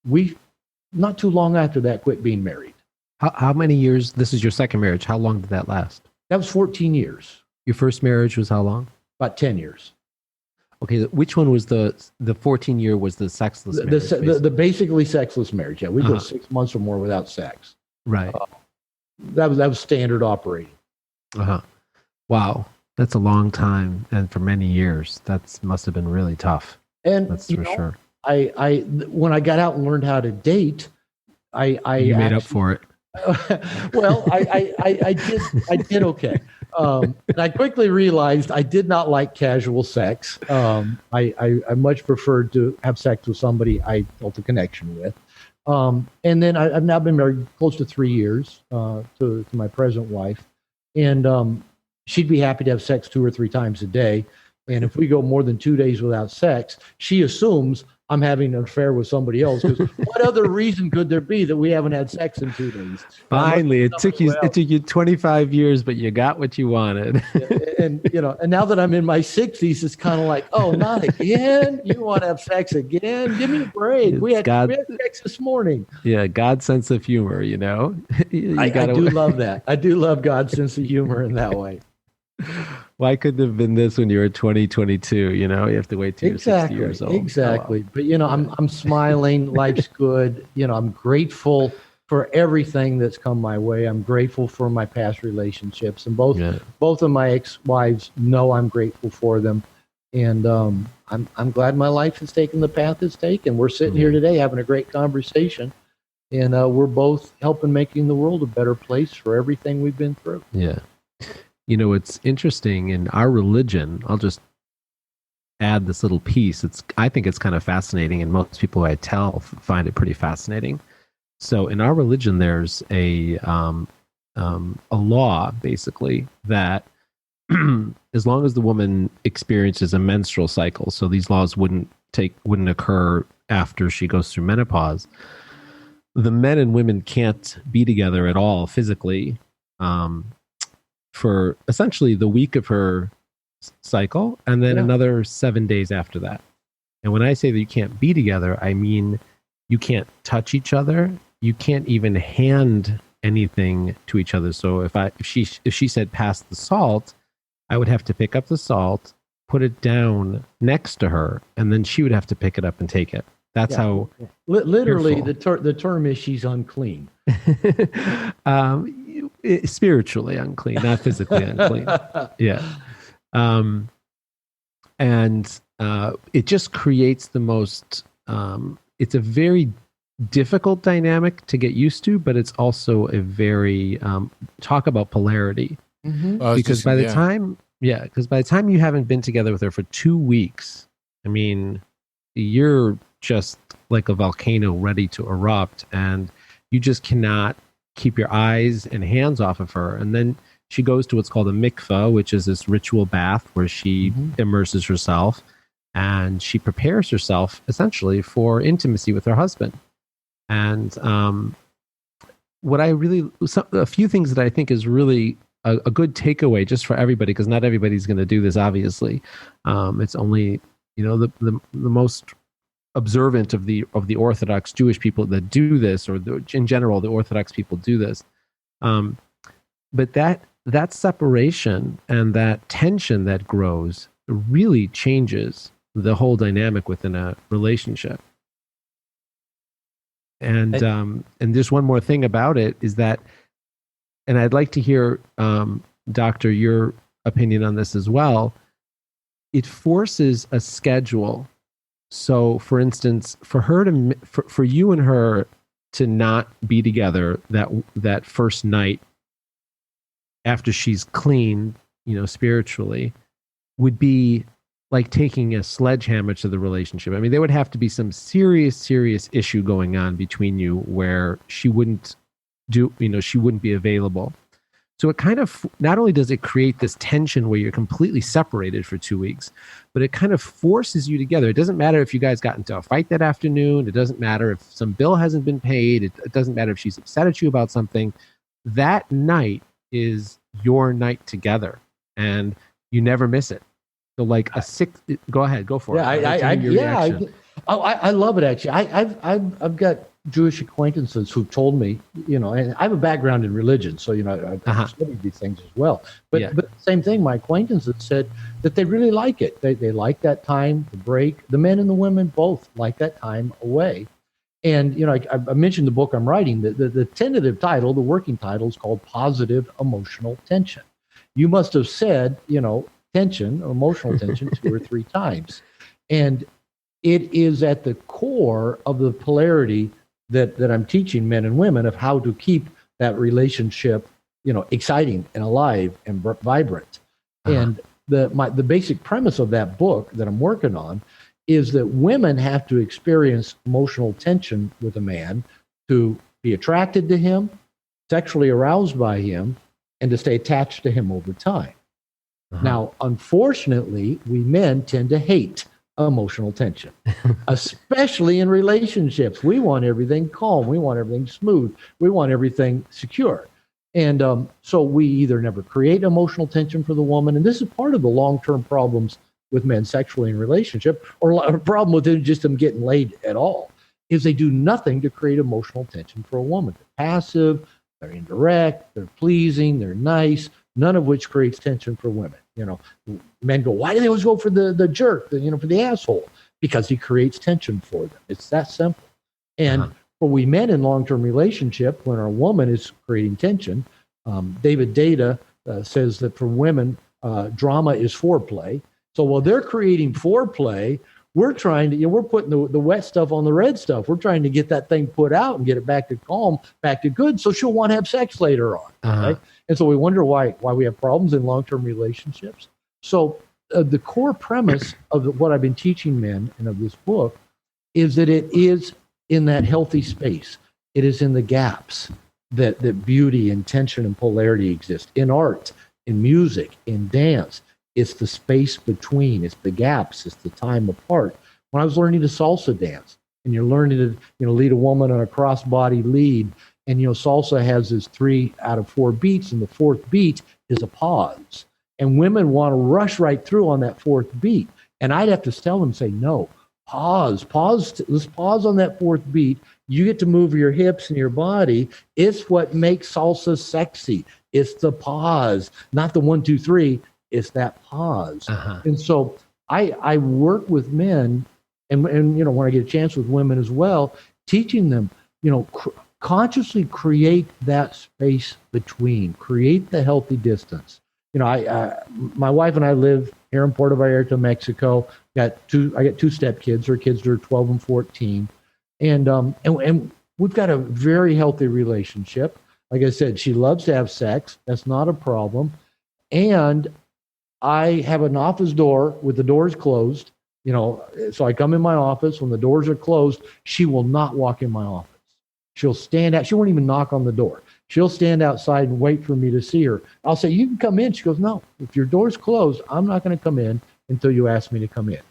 Speaker 5: we, not too long after that, quit being married.
Speaker 3: How many years? This is your second marriage. How long did that last?
Speaker 5: That was 14 years.
Speaker 3: Your first marriage was how long?
Speaker 5: About 10 years.
Speaker 3: Okay, which one was the 14-year was the sexless marriage?
Speaker 5: The basically sexless marriage. Yeah, we go 6 months or more without sex.
Speaker 3: Right.
Speaker 5: That was standard operating.
Speaker 3: Wow, that's a long time, and for many years, that must have been really tough.
Speaker 5: And
Speaker 3: that's for sure.
Speaker 5: I when I got out and learned how to date, you
Speaker 3: made up for it.
Speaker 5: Well, I did okay. And I quickly realized I did not like casual sex. I much preferred to have sex with somebody I felt a connection with. And then I've now been married close to 3 years to my present wife. And she'd be happy to have sex 2 or 3 times a day. And if we go more than 2 days without sex, she assumes I'm having an affair with somebody else. Because what other reason could there be that we haven't had sex in 2 days?
Speaker 3: Finally, it took you 25 years, but you got what you wanted.
Speaker 5: And now that I'm in my 60s, it's kind of like, oh, not again? You want to have sex again? Give me a break. We had sex this morning.
Speaker 3: Yeah, God's sense of humor.
Speaker 5: I do love that. I do love God's sense of humor in that way.
Speaker 3: Why couldn't it have been this when you were 22? You have to wait till you're 60 years old.
Speaker 5: Exactly. But I'm smiling. Life's good. I'm grateful for everything that's come my way. I'm grateful for my past relationships, and both of my ex-wives know I'm grateful for them. And I'm glad my life has taken the path it's taken. We're sitting here today having a great conversation, and we're both helping making the world a better place for everything we've been through.
Speaker 3: Yeah. It's interesting in our religion. I'll just add this little piece. I think it's kind of fascinating, and most people I tell find it pretty fascinating. So in our religion, there's a law, basically, that as long as the woman experiences a menstrual cycle, so these laws wouldn't wouldn't occur after she goes through menopause. The men and women can't be together at all physically for essentially the week of her cycle, and then another 7 days after that. And when I say that you can't be together, I mean you can't touch each other. You can't even hand anything to each other. So if she said pass the salt, I would have to pick up the salt, put it down next to her, and then she would have to pick it up and take it. That's how
Speaker 5: literally the term is she's unclean.
Speaker 3: Spiritually unclean, not physically unclean. Yeah. And it just creates the most, it's a very difficult dynamic to get used to, but it's also a very, talk about polarity.
Speaker 5: Mm-hmm.
Speaker 3: Because by the time you haven't been together with her for 2 weeks, I mean, you're just like a volcano ready to erupt, and you just cannot keep your eyes and hands off of her. And then she goes to what's called a mikveh, which is this ritual bath where she immerses herself and she prepares herself essentially for intimacy with her husband. And a few things that I think is really a good takeaway just for everybody, because not everybody's going to do this, obviously. It's only, the most observant of the Orthodox Jewish people that do this, or in general, the Orthodox people do this. But that separation and that tension that grows really changes the whole dynamic within a relationship. And just one more thing about it is that, and I'd like to hear, Doctor, your opinion on this as well. It forces a schedule. So, for instance, for you and her to not be together that first night after she's clean, spiritually, would be like taking a sledgehammer to the relationship. I mean, there would have to be some serious issue going on between you where she wouldn't be available. So it kind of, not only does it create this tension where you're completely separated for 2 weeks, but it kind of forces you together. It doesn't matter if you guys got into a fight that afternoon. It doesn't matter if some bill hasn't been paid. It doesn't matter if she's upset at you about something. That night is your night together, and you never miss it. So like go ahead, go for it.
Speaker 5: I love it, actually. I've got Jewish acquaintances who've told me, and I have a background in religion, so I've studied these things as well. But same thing, my acquaintances said that they really like it. They like that time, the break. The men and the women both like that time away. And I mentioned the book I'm writing. The tentative title, the working title, is called Positive Emotional Tension. You must have said, tension, emotional tension, 2 or 3 times, and it is at the core of the polarity that I'm teaching men and women of how to keep that relationship, exciting and alive and vibrant. And the basic premise of that book that I'm working on is that women have to experience emotional tension with a man to be attracted to him, sexually aroused by him, and to stay attached to him over time. Now, unfortunately, we men tend to hate emotional tension, especially in relationships. We want everything calm. We want everything smooth. We want everything secure. And so we either never create emotional tension for the woman, and this is part of the long-term problems with men sexually in relationship, or a problem with them getting laid at all, is they do nothing to create emotional tension for a woman. They're passive, they're indirect, they're pleasing, they're nice, none of which creates tension for women. Men go, why do they always go for the jerk, for the asshole? Because he creates tension for them. It's that simple. And for we men in long-term relationship, when our woman is creating tension, David Data says that for women, drama is foreplay. So while they're creating foreplay, we're trying to, we're putting the wet stuff on the red stuff. We're trying to get that thing put out and get it back to calm, back to good, so she'll want to have sex later on. Right? And so we wonder why we have problems in long-term relationships. So the core premise of what I've been teaching men and of this book is that it is in that healthy space. It is in the gaps that beauty and tension and polarity exist. In art, in music, in dance, it's the space between, it's the gaps, it's the time apart When I was learning to salsa dance, and you're learning to, lead a woman on a cross-body lead, and, salsa has this 3 out of 4 beats, and the 4th beat is a pause. And women want to rush right through on that 4th beat. And I'd have to tell them, say, no, pause, let's pause on that 4th beat. You get to move your hips and your body. It's what makes salsa sexy. It's the pause, not the 1, 2, 3. It's that pause. And so I work with men, and when I get a chance with women as well, teaching them, consciously create that space between, create the healthy distance. My wife and I live here in Puerto Vallarta, Mexico. I got 2 stepkids. Her kids are 12 and 14. And we've got a very healthy relationship. Like I said, she loves to have sex. That's not a problem. And I have an office door with the doors closed. So I come in my office. When the doors are closed, she will not walk in my office. She'll stand out. She won't even knock on the door. She'll stand outside and wait for me to see her. I'll say, you can come in. She goes, no, if your door's closed, I'm not going to come in until you ask me to come in.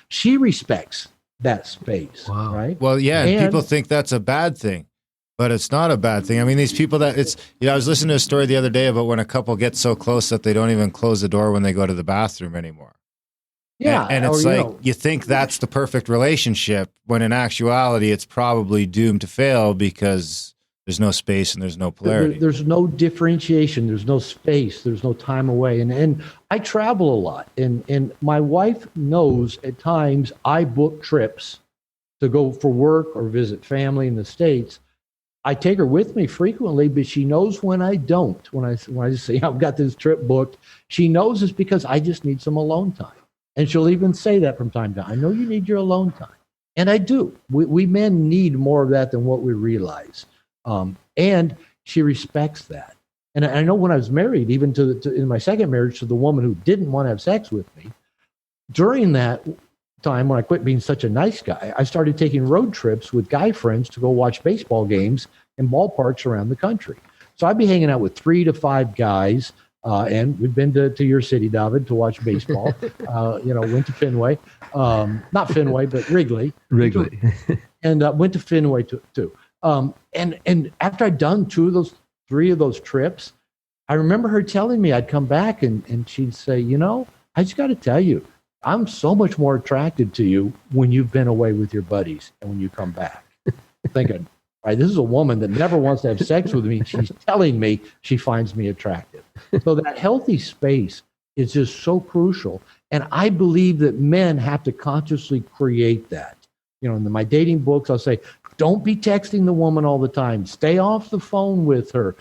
Speaker 5: She respects that space. Wow. Right?
Speaker 2: Well, yeah. And people think that's a bad thing, but it's not a bad thing. I mean, these people I was listening to a story the other day about when a couple gets so close that they don't even close the door when they go to the bathroom anymore.
Speaker 5: Yeah.
Speaker 2: And it's you think that's the perfect relationship, when in actuality, it's probably doomed to fail because there's no space and there's no polarity.
Speaker 5: There's no differentiation. There's no space. There's no time away. And I travel a lot. And my wife knows at times I book trips to go for work or visit family in the States. I take her with me frequently, but she knows when I don't. When I say I've got this trip booked, she knows it's because I just need some alone time. And she'll even say that from time to time. I know you need your alone time. And I do. We men need more of that than what we realize. And she respects that. And I know when I was married, even in my second marriage, to the woman who didn't want to have sex with me, during that time when I quit being such a nice guy, I started taking road trips with guy friends to go watch baseball games in ballparks around the country. So I'd be hanging out with 3 to 5 guys. And we've been to your city, David, to watch baseball. Went to Fenway, not Fenway, but Wrigley. And went to Fenway too. And after I'd done 3 of those trips, I remember her telling me I'd come back and she'd say, I just got to tell you, I'm so much more attracted to you when you've been away with your buddies and when you come back. Thinking, right, this is a woman that never wants to have sex with me. She's telling me she finds me attractive. So that healthy space is just so crucial. And I believe that men have to consciously create that. In my dating books, I'll say, don't be texting the woman all the time. Stay off the phone with her.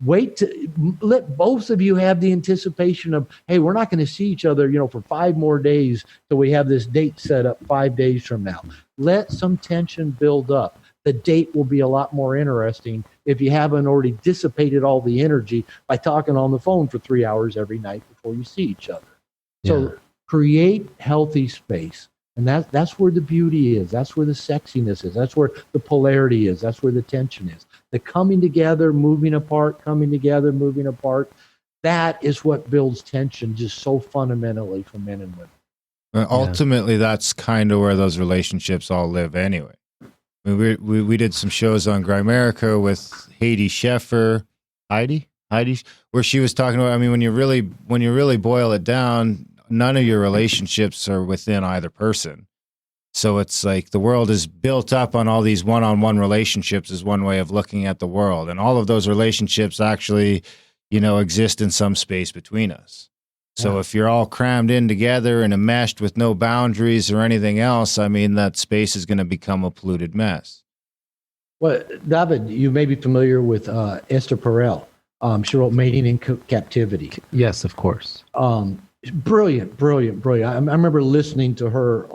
Speaker 5: Wait to let both of you have the anticipation of, hey, we're not going to see each other, for 5 more days till we have this date set up 5 days from now. Let some tension build up. The date will be a lot more interesting if you haven't already dissipated all the energy by talking on the phone for 3 hours every night before you see each other. Yeah. So create healthy space. And that's where the beauty is. That's where the sexiness is. That's where the polarity is. That's where the tension is. The coming together, moving apart, coming together, moving apart. That is what builds tension just so fundamentally for men and women.
Speaker 2: Well, ultimately, that's kind of where those relationships all live anyway. I mean, we did some shows on Grimerica with Heidi Sheffer, Heidi, where she was talking about, I mean, when you really boil it down, none of your relationships are within either person. So it's like the world is built up on all these one-on-one relationships is one way of looking at the world. And all of those relationships actually, exist in some space between us. So if you're all crammed in together and enmeshed with no boundaries or anything else, I mean, that space is going to become a polluted mess.
Speaker 5: Well, David, you may be familiar with Esther Perel. She wrote Mating in Captivity.
Speaker 3: Yes, of course.
Speaker 5: Brilliant. I remember listening to her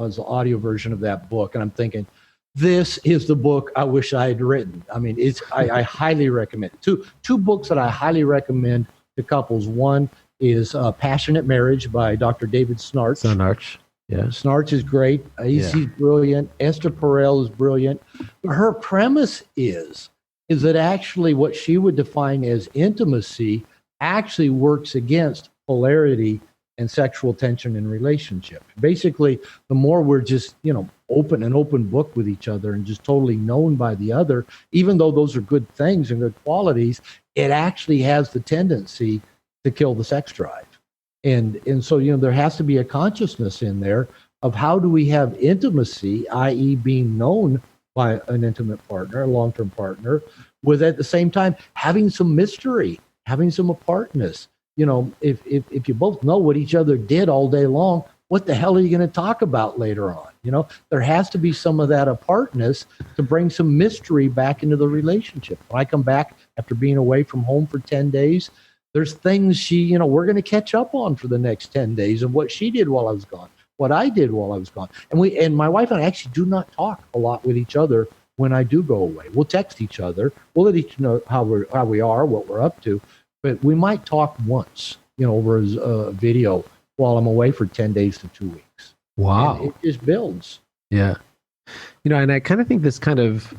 Speaker 5: as an audio version of that book, and I'm thinking, this is the book I wish I had written. I mean, I highly recommend it. Two books that I highly recommend to couples. One is Passionate Marriage by Dr. David Snarch. Yeah. Snarch is great. He's brilliant. Esther Perel is brilliant. But her premise is that actually what she would define as intimacy actually works against polarity and sexual tension in relationship. Basically, the more we're just, an open book with each other and just totally known by the other, even though those are good things and good qualities, it actually has the tendency to kill the sex drive. And so, there has to be a consciousness in there of how do we have intimacy, i.e. being known by an intimate partner, a long-term partner, with at the same time having some mystery, having some apartness. If you both know what each other did all day long, what the hell are you going to talk about later on? There has to be some of that apartness to bring some mystery back into the relationship. When I come back after being away from home for 10 days, there's things we're going to catch up on for the next 10 days of what she did while I was gone, what I did while I was gone. And my wife and I actually do not talk a lot with each other when I do go away. We'll text each other. We'll let each know how we are, what we're up to. But we might talk once, over a video while I'm away for 10 days to 2 weeks.
Speaker 3: Wow.
Speaker 5: And it just builds.
Speaker 3: Yeah. And I kind of think this kind of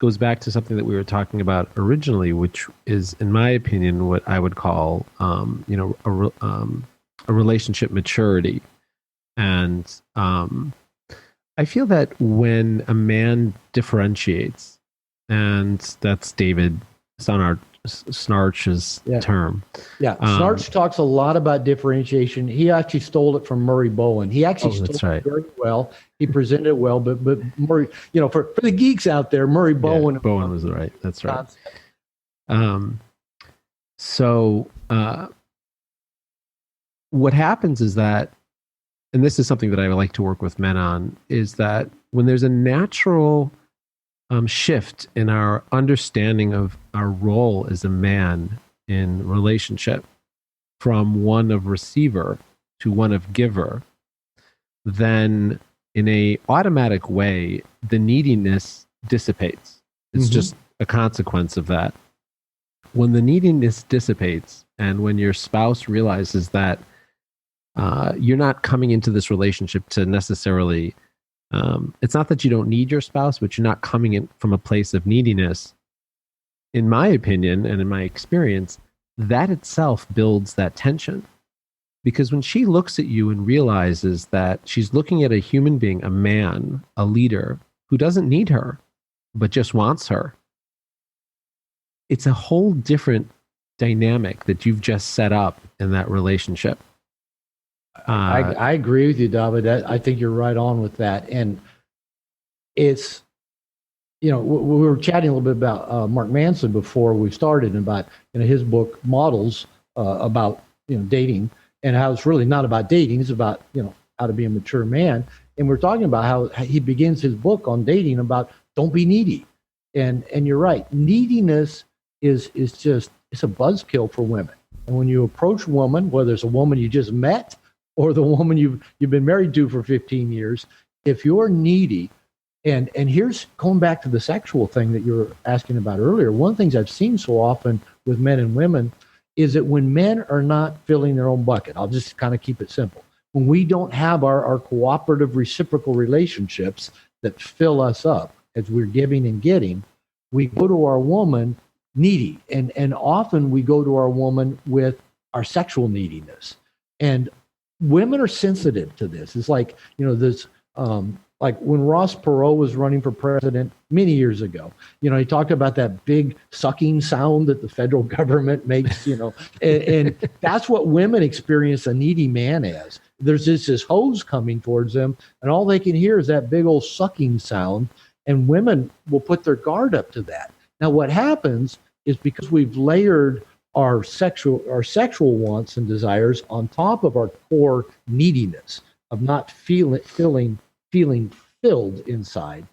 Speaker 3: goes back to something that we were talking about originally, which is, in my opinion, what I would call, a relationship maturity. And I feel that when a man differentiates, and that's David Snarch's term.
Speaker 5: Yeah, Snarch talks a lot about differentiation. He actually stole it from Murray Bowen. He actually stole it very well. He presented it well, but Murray, for the geeks out there, Murray Bowen.
Speaker 3: Yeah, Bowen was right. That's right. So what happens is that, and this is something that I would like to work with men on, is that when there's a natural shift in our understanding of our role as a man in relationship from one of receiver to one of giver, then in a automatic way, the neediness dissipates. It's just a consequence of that. When the neediness dissipates and when your spouse realizes that you're not coming into this relationship to necessarily, it's not that you don't need your spouse, but you're not coming in from a place of neediness. In my opinion and in my experience, that itself builds that tension. Because when she looks at you and realizes that she's looking at a human being, a man, a leader, who doesn't need her, but just wants her, it's a whole different dynamic that you've just set up in that relationship.
Speaker 5: I agree with you, David. I think you're right on with that. And it's, we were chatting a little bit about Mark Manson before we started, and about his book Models, about dating, and how it's really not about dating. It's about how to be a mature man. And we're talking about how he begins his book on dating about don't be needy. And you're right. Neediness is just, it's a buzzkill for women. And when you approach a woman, whether it's a woman you just met or the woman you've been married to for 15 years, if you're needy, and here's going back to the sexual thing that you were asking about earlier, one of the things I've seen so often with men and women is that when men are not filling their own bucket, I'll just kind of keep it simple. When we don't have our cooperative reciprocal relationships that fill us up as we're giving and getting, we go to our woman needy. And often we go to our woman with our sexual neediness. And women are sensitive to this. It's like, this, like when Ross Perot was running for president many years ago, he talked about that big sucking sound that the federal government makes, and that's what women experience a needy man as. There's this hose coming towards them, and all they can hear is that big old sucking sound, and women will put their guard up to that. Now, what happens is because we've layered our sexual wants and desires on top of our core neediness of not feeling filled inside,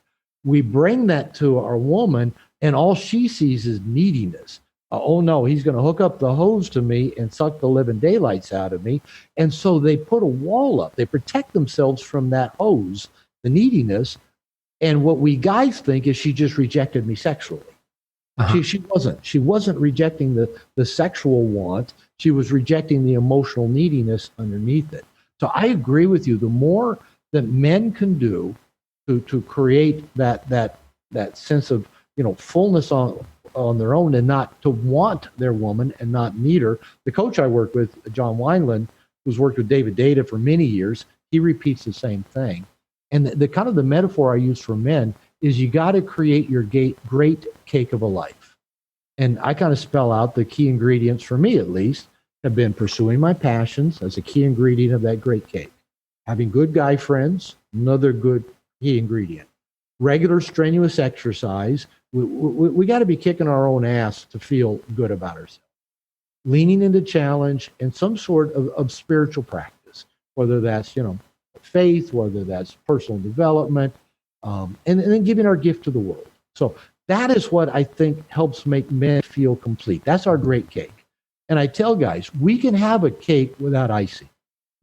Speaker 5: we bring that to our woman, and all she sees is neediness. Oh no, he's going to hook up the hose to me and suck the living daylights out of me. And so they put a wall up. They protect themselves from that hose, the neediness. And what we guys think is she just rejected me sexually. Uh-huh. She wasn't rejecting the sexual want. She was rejecting the emotional neediness underneath it. So I agree with you. The more that men can do to create that sense of fullness on their own, and not to want their woman and not need her. The coach I work with, John Wineland, who's worked with David Data for many years, he repeats the same thing. And the kind of the metaphor I use for men is you got to create your great cake of a life. And I kind of spell out the key ingredients, for me at least, have been pursuing my passions as a key ingredient of that great cake. Having good guy friends, another good key ingredient. Regular strenuous exercise. We got to be kicking our own ass to feel good about ourselves. Leaning into challenge and some sort of spiritual practice, whether that's, faith, whether that's personal development, and then giving our gift to the world. So that is what I think helps make men feel complete. That's our great cake. And I tell guys, we can have a cake without icing.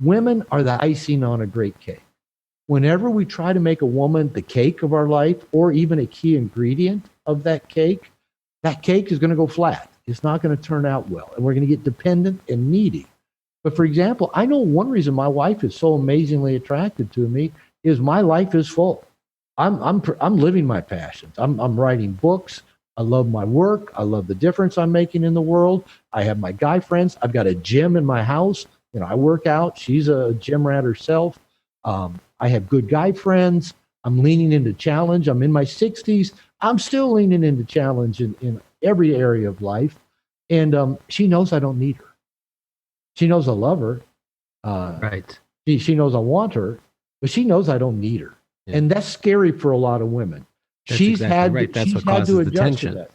Speaker 5: Women are the icing on a great cake. Whenever we try to make a woman the cake of our life or even a key ingredient of that cake is going to go flat. It's not going to turn out well. And we're going to get dependent and needy. But for example, I know one reason my wife is so amazingly attracted to me is my life is full. I'm living my passions. I'm writing books. I love my work. I love the difference I'm making in the world. I have my guy friends. I've got a gym in my house. I work out. She's a gym rat herself. I have good guy friends. I'm leaning into challenge. I'm in my 60s. I'm still leaning into challenge in every area of life. And she knows I don't need her. She knows I love her.
Speaker 3: Right.
Speaker 5: She knows I want her, but she knows I don't need her. Yeah. And that's scary for a lot of women.
Speaker 3: That's exactly right. That's what causes the tension.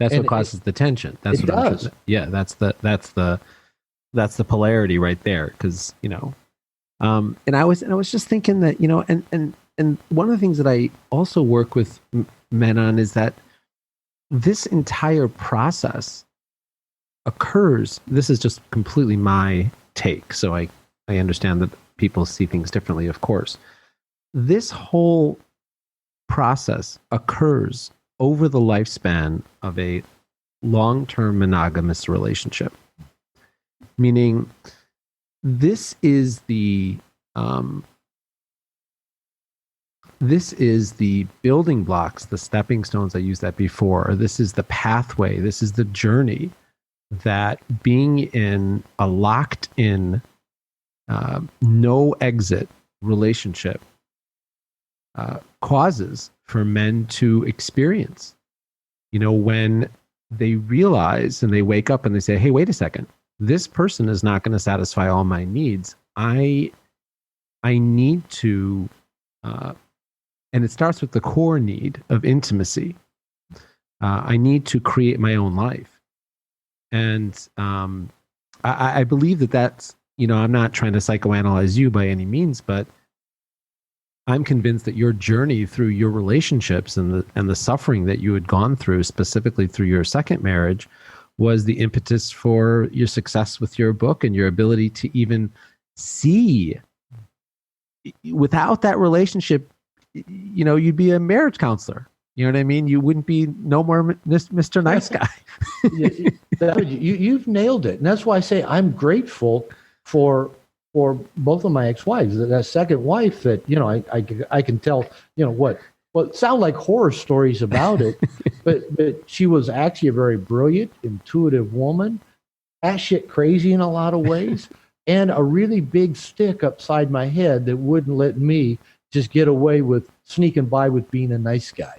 Speaker 3: That's what causes the tension. That's what does. Yeah, that's the polarity right there. Because and I was just thinking that and one of the things that I also work with men on is that this entire process occurs. This is just completely my take, so I understand that people see things differently, of course. This whole process occurs over the lifespan of a long-term monogamous relationship, meaning this is the building blocks, the stepping stones. I used that before. This is the pathway. This is the journey that being in a locked-in, no exit relationship causes for men to experience. When they realize and they wake up and they say, hey, wait a second, this person is not going to satisfy all my needs. I need to, and it starts with the core need of intimacy. I need to create my own life. And I believe that's, I'm not trying to psychoanalyze you by any means, but I'm convinced that your journey through your relationships and the suffering that you had gone through, specifically through your second marriage, was the impetus for your success with your book and your ability to even see. Without that relationship, you'd be a marriage counselor. You know what I mean? You wouldn't be no more Mr. Nice Guy.
Speaker 5: You've nailed it. And that's why I say I'm grateful for both of my ex-wives. That second wife that, I can tell, what sound like horror stories about it, but she was actually a very brilliant, intuitive woman, shit crazy in a lot of ways, and a really big stick upside my head that wouldn't let me just get away with sneaking by with being a nice guy.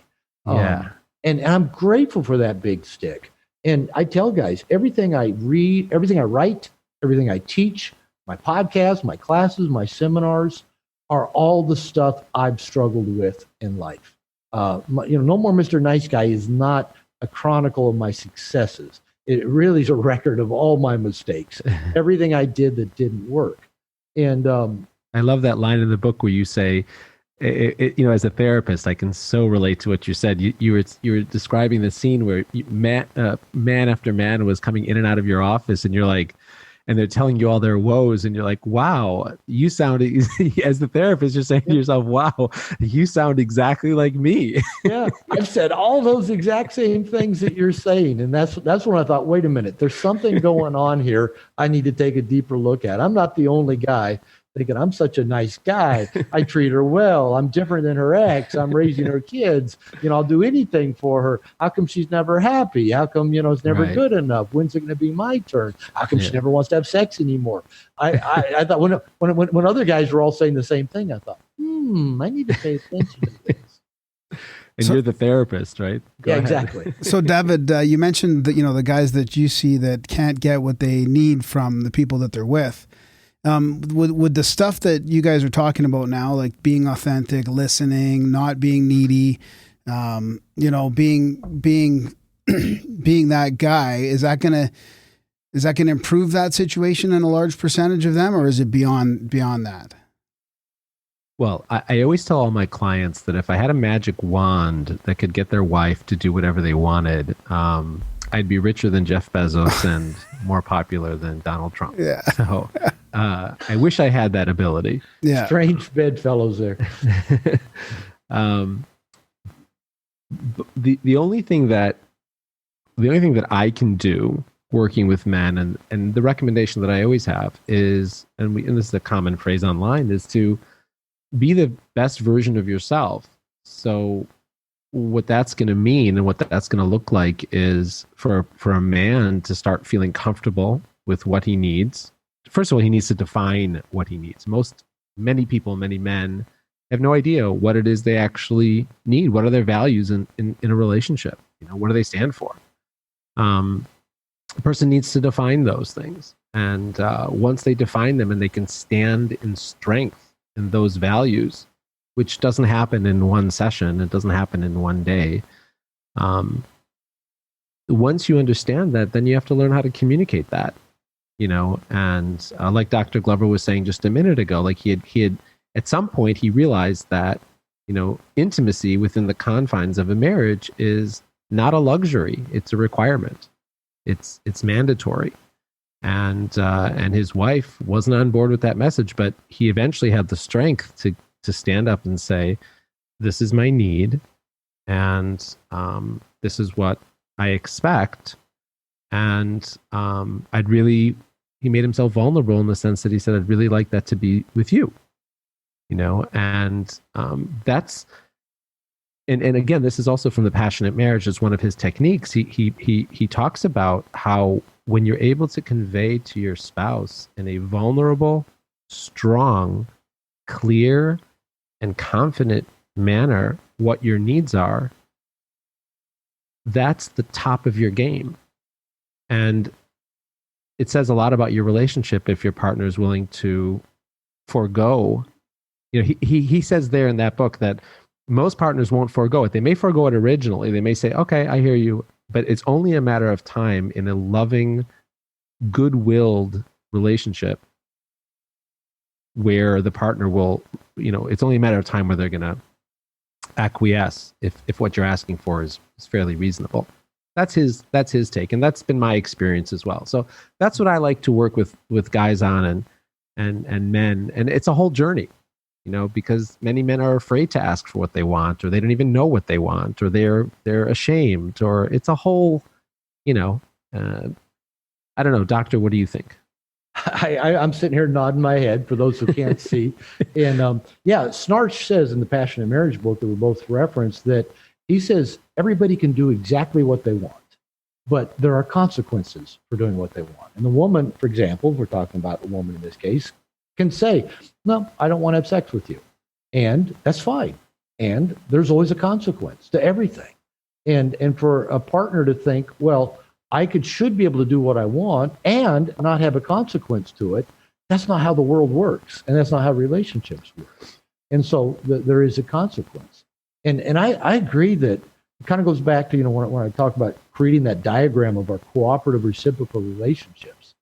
Speaker 3: Yeah.
Speaker 5: And I'm grateful for that big stick. And I tell guys, everything I read, everything I write, everything I teach, my podcasts, my classes, my seminars are all the stuff I've struggled with in life. No More Mr. Nice Guy is not a chronicle of my successes. It really is a record of all my mistakes, everything I did that didn't work. And
Speaker 3: I love that line in the book where you say, as a therapist, I can so relate to what you said. You were describing the scene where man after man was coming in and out of your office, and you're like, and they're telling you all their woes, and you're like, wow, you sound, as the therapist, you're saying to yourself, wow, you sound exactly like me.
Speaker 5: Yeah, I've said all those exact same things that you're saying. And that's when I thought, wait a minute, there's something going on here I need to take a deeper look at. I'm not the only guy thinking, I'm such a nice guy. I treat her well. I'm different than her ex. I'm raising her kids. I'll do anything for her. How come she's never happy? How come, it's never
Speaker 3: Right.
Speaker 5: good enough? When's it going to be my turn? How come she never wants to have sex anymore? I thought when other guys were all saying the same thing, I thought, I need to pay attention to this.
Speaker 3: And you're the therapist, right? Go ahead.
Speaker 5: Exactly.
Speaker 4: So, David, you mentioned that the guys that you see that can't get what they need from the people that they're with. Would the stuff that you guys are talking about now, like being authentic, listening, not being needy, being being that guy, is that gonna improve that situation in a large percentage of them, or is it beyond that?
Speaker 3: Well, I always tell all my clients that if I had a magic wand that could get their wife to do whatever they wanted, I'd be richer than Jeff Bezos and more popular than Donald Trump.
Speaker 4: Yeah.
Speaker 3: So I wish I had that ability.
Speaker 4: Yeah.
Speaker 5: Strange bedfellows there.
Speaker 3: The only thing that I can do working with men, and the recommendation that I always have is, and this is a common phrase online, is to be the best version of yourself. So what that's going to mean and what that's going to look like is for a man to start feeling comfortable with what he needs. First of all, he needs to define what he needs. Many men have no idea what it is they actually need. What are their values in a relationship? What do they stand for? A person needs to define those things. And once they define them and they can stand in strength in those values, which doesn't happen in one session, it doesn't happen in one day. Once you understand that, then you have to learn how to communicate that, and like Dr. Glover was saying just a minute ago, like he had at some point he realized that, intimacy within the confines of a marriage is not a luxury. It's a requirement. It's mandatory. And his wife wasn't on board with that message, but he eventually had the strength to stand up and say, this is my need, and this is what I expect. And he made himself vulnerable in the sense that he said, I'd really like that to be with you, and that's, and again, this is also from the Passionate Marriage as one of his techniques. He talks about how when you're able to convey to your spouse in a vulnerable, strong, clear, and confident manner what your needs are, that's the top of your game. And it says a lot about your relationship if your partner is willing to forego. He says there in that book that most partners won't forego it. They may forego it originally. They may say, okay, I hear you. But it's only a matter of time in a loving, good-willed relationship where the partner will, it's only a matter of time where they're going to acquiesce if what you're asking for is fairly reasonable. That's his take, and that's been my experience as well. So that's what I like to work with guys on and men, and it's a whole journey, because many men are afraid to ask for what they want, or they don't even know what they want, or they're ashamed, or it's a whole, I don't know, Doctor, what do you think?
Speaker 5: I'm sitting here nodding my head for those who can't see. And Snarch says in the Passionate Marriage book that we both referenced that he says everybody can do exactly what they want, but there are consequences for doing what they want. And the woman, for example, we're talking about a woman in this case, can say, no, I don't want to have sex with you. And that's fine. And there's always a consequence to everything. And for a partner to think, well, I should be able to do what I want and not have a consequence to it, that's not how the world works. And that's not how relationships work. And so there is a consequence. And I agree that it kind of goes back to, when I talk about creating that diagram of our cooperative reciprocal relationships.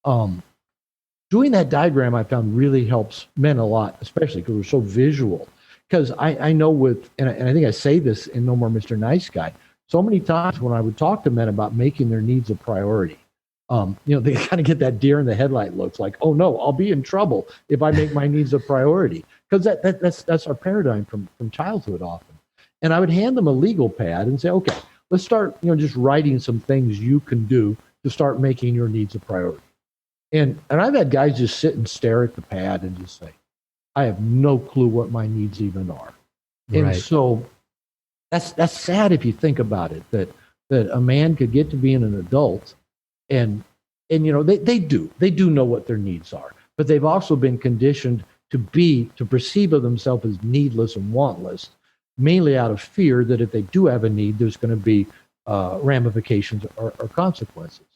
Speaker 5: Doing that diagram I found really helps men a lot, especially because we're so visual. Because I know and I think I say this in No More Mr. Nice Guy, so many times when I would talk to men about making their needs a priority, they kind of get that deer in the headlight looks like, oh no, I'll be in trouble if I make my needs a priority. Because that's our paradigm from childhood often. And I would hand them a legal pad and say, okay, let's start, just writing some things you can do to start making your needs a priority. And I've had guys just sit and stare at the pad and just say, I have no clue what my needs even are. And
Speaker 3: Right.
Speaker 5: so that's sad if you think about it, that a man could get to being an adult and they do know what their needs are, but they've also been conditioned to perceive of themselves as needless and wantless, mainly out of fear that if they do have a need, there's going to be ramifications or consequences.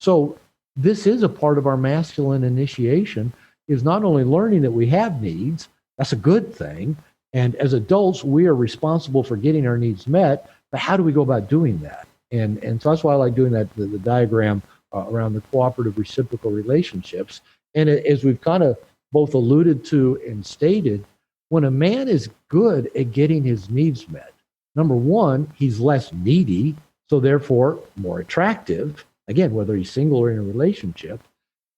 Speaker 5: So this is a part of our masculine initiation, is not only learning that we have needs, that's a good thing, and as adults, we are responsible for getting our needs met, but how do we go about doing that? And so that's why I like doing that, the diagram around the cooperative reciprocal relationships. And as we've kind of both alluded to and stated, when a man is good at getting his needs met, number one, he's less needy, so therefore more attractive, again, whether he's single or in a relationship,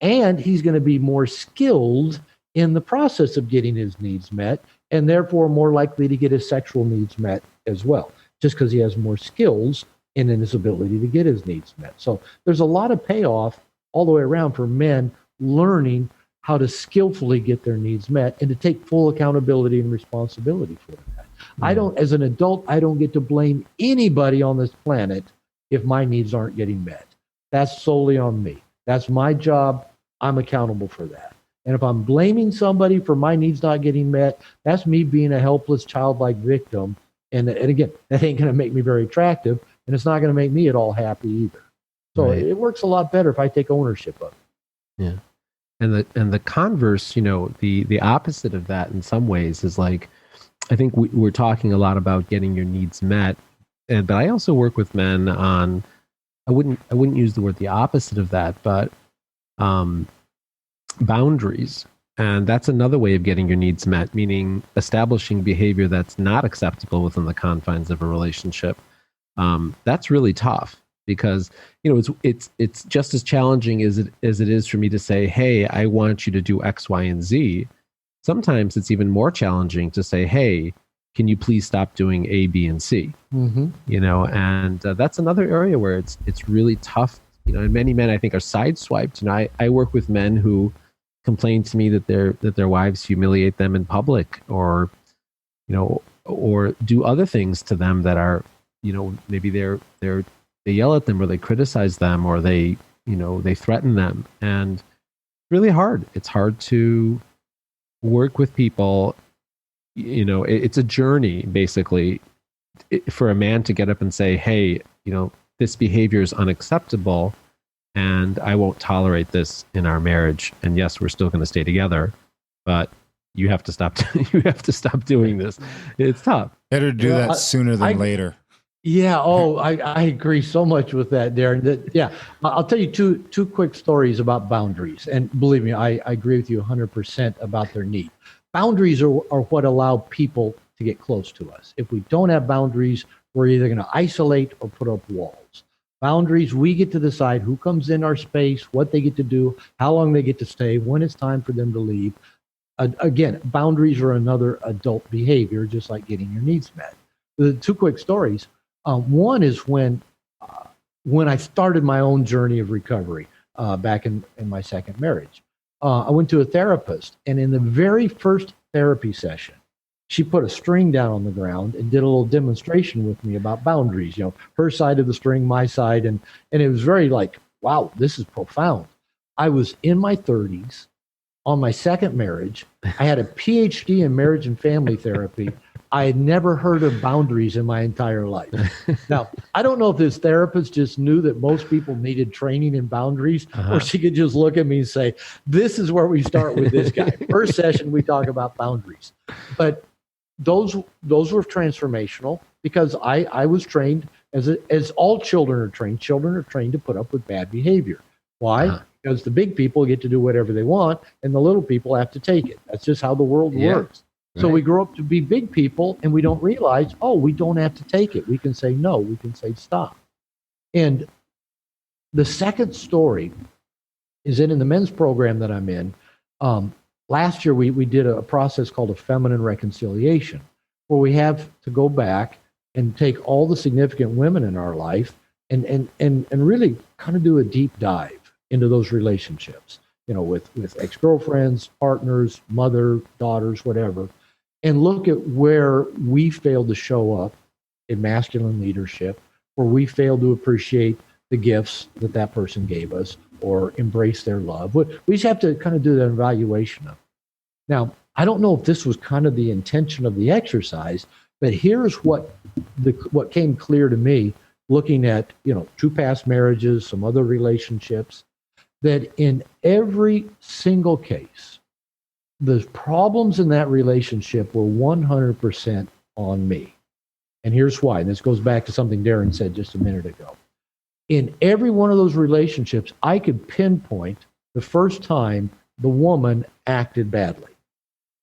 Speaker 5: and he's going to be more skilled in the process of getting his needs met, and therefore more likely to get his sexual needs met as well, just because he has more skills in his ability to get his needs met. So there's a lot of payoff all the way around for men learning how to skillfully get their needs met and to take full accountability and responsibility for that. I don't, as an adult, I don't get to blame anybody on this planet if my needs aren't getting met. That's solely on me. That's my job. I'm accountable for that. And if I'm blaming somebody for my needs not getting met, that's me being a helpless, childlike victim. And again, that ain't going to make me very attractive, and it's not going to make me at all happy either. So
Speaker 3: Right.
Speaker 5: it works a lot better if I take ownership of it.
Speaker 3: Yeah. And the converse, the opposite of that in some ways is like, I think we're talking a lot about getting your needs met, but I also work with men on, I wouldn't use the word the opposite of that, but boundaries. And that's another way of getting your needs met, meaning establishing behavior that's not acceptable within the confines of a relationship. That's really tough because it's just as challenging as it is for me to say, hey, I want you to do X, Y, and Z. Sometimes it's even more challenging to say, hey, can you please stop doing A, B, and C?
Speaker 5: Mm-hmm.
Speaker 3: And that's another area where it's really tough. And many men I think are sideswiped. I work with men who complain to me that their wives humiliate them in public, or do other things to them that are, maybe they yell at them or they criticize them or they threaten them, and it's really hard. It's hard to work with people. It's a journey basically for a man to get up and say, hey, this behavior is unacceptable and I won't tolerate this in our marriage. And yes, we're still going to stay together, but you have to stop. You have to stop doing this. It's tough.
Speaker 2: Better do that sooner than later.
Speaker 5: Yeah. Oh, I agree so much with that, Darren. Yeah. I'll tell you two quick stories about boundaries. And believe me, I agree with you 100% about their need. Boundaries are what allow people to get close to us. If we don't have boundaries, we're either going to isolate or put up walls. Boundaries, we get to decide who comes in our space, what they get to do, how long they get to stay, when it's time for them to leave. Again, boundaries are another adult behavior, just like getting your needs met. The two quick stories. One is when I started my own journey of recovery back in my second marriage. I went to a therapist, and in the very first therapy session, she put a string down on the ground and did a little demonstration with me about boundaries, her side of the string, my side. And it was very like, wow, this is profound. I was in my 30s on my second marriage. I had a PhD in marriage and family therapy. I had never heard of boundaries in my entire life. Now, I don't know if this therapist just knew that most people needed training in boundaries, or she could just look at me and say, this is where we start with this guy. First session, we talk about boundaries. But those were transformational because I was trained as all children are trained. Children are trained to put up with bad behavior. Why? Because the big people get to do whatever they want and the little people have to take it. That's just how the world works. Right. So we grow up to be big people and we don't realize, we don't have to take it. We can say no. We can say stop. And the second story is in the men's program that I'm in. Last year, we did a process called a feminine reconciliation, where we have to go back and take all the significant women in our life and really kind of do a deep dive into those relationships with ex-girlfriends, partners, mother, daughters, whatever, and look at where we failed to show up in masculine leadership, where we failed to appreciate the gifts that that person gave us or embrace their love. We just have to kind of do that evaluation of it. Now, I don't know if this was kind of the intention of the exercise, but here's what came clear to me looking at, 2 past marriages, some other relationships, that in every single case, the problems in that relationship were 100% on me. And here's why. And this goes back to something Darren said just a minute ago. In every one of those relationships, I could pinpoint the first time the woman acted badly.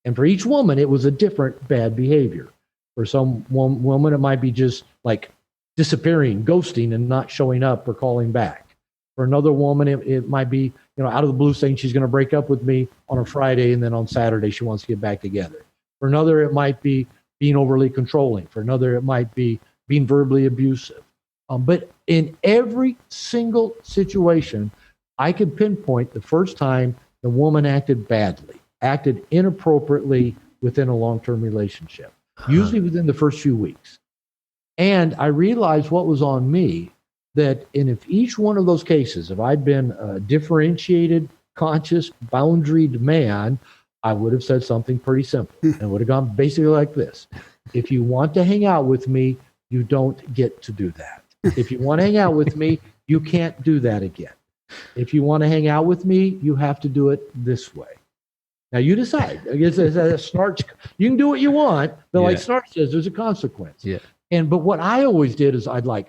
Speaker 5: And for each woman, it was a different bad behavior. For some woman, it might be just like disappearing, ghosting, and not showing up or calling back. For another woman, it might be, out of the blue saying she's going to break up with me on a Friday, and then on Saturday she wants to get back together. For another, it might be being overly controlling. For another, it might be being verbally abusive. But in every single situation, I could pinpoint the first time the woman acted badly, acted inappropriately within a long-term relationship, usually within the first few weeks. And I realized what was on me, that if each one of those cases, if I'd been a differentiated, conscious, boundaried man, I would have said something pretty simple and would have gone basically like this. If you want to hang out with me, you don't get to do that. If you want to hang out with me, you can't do that again. If you want to hang out with me, you have to do it this way. Now you decide. I guess as Snarch, you can do what you want, but like Snarch says, there's a consequence.
Speaker 3: Yeah.
Speaker 5: But what I always did is I'd like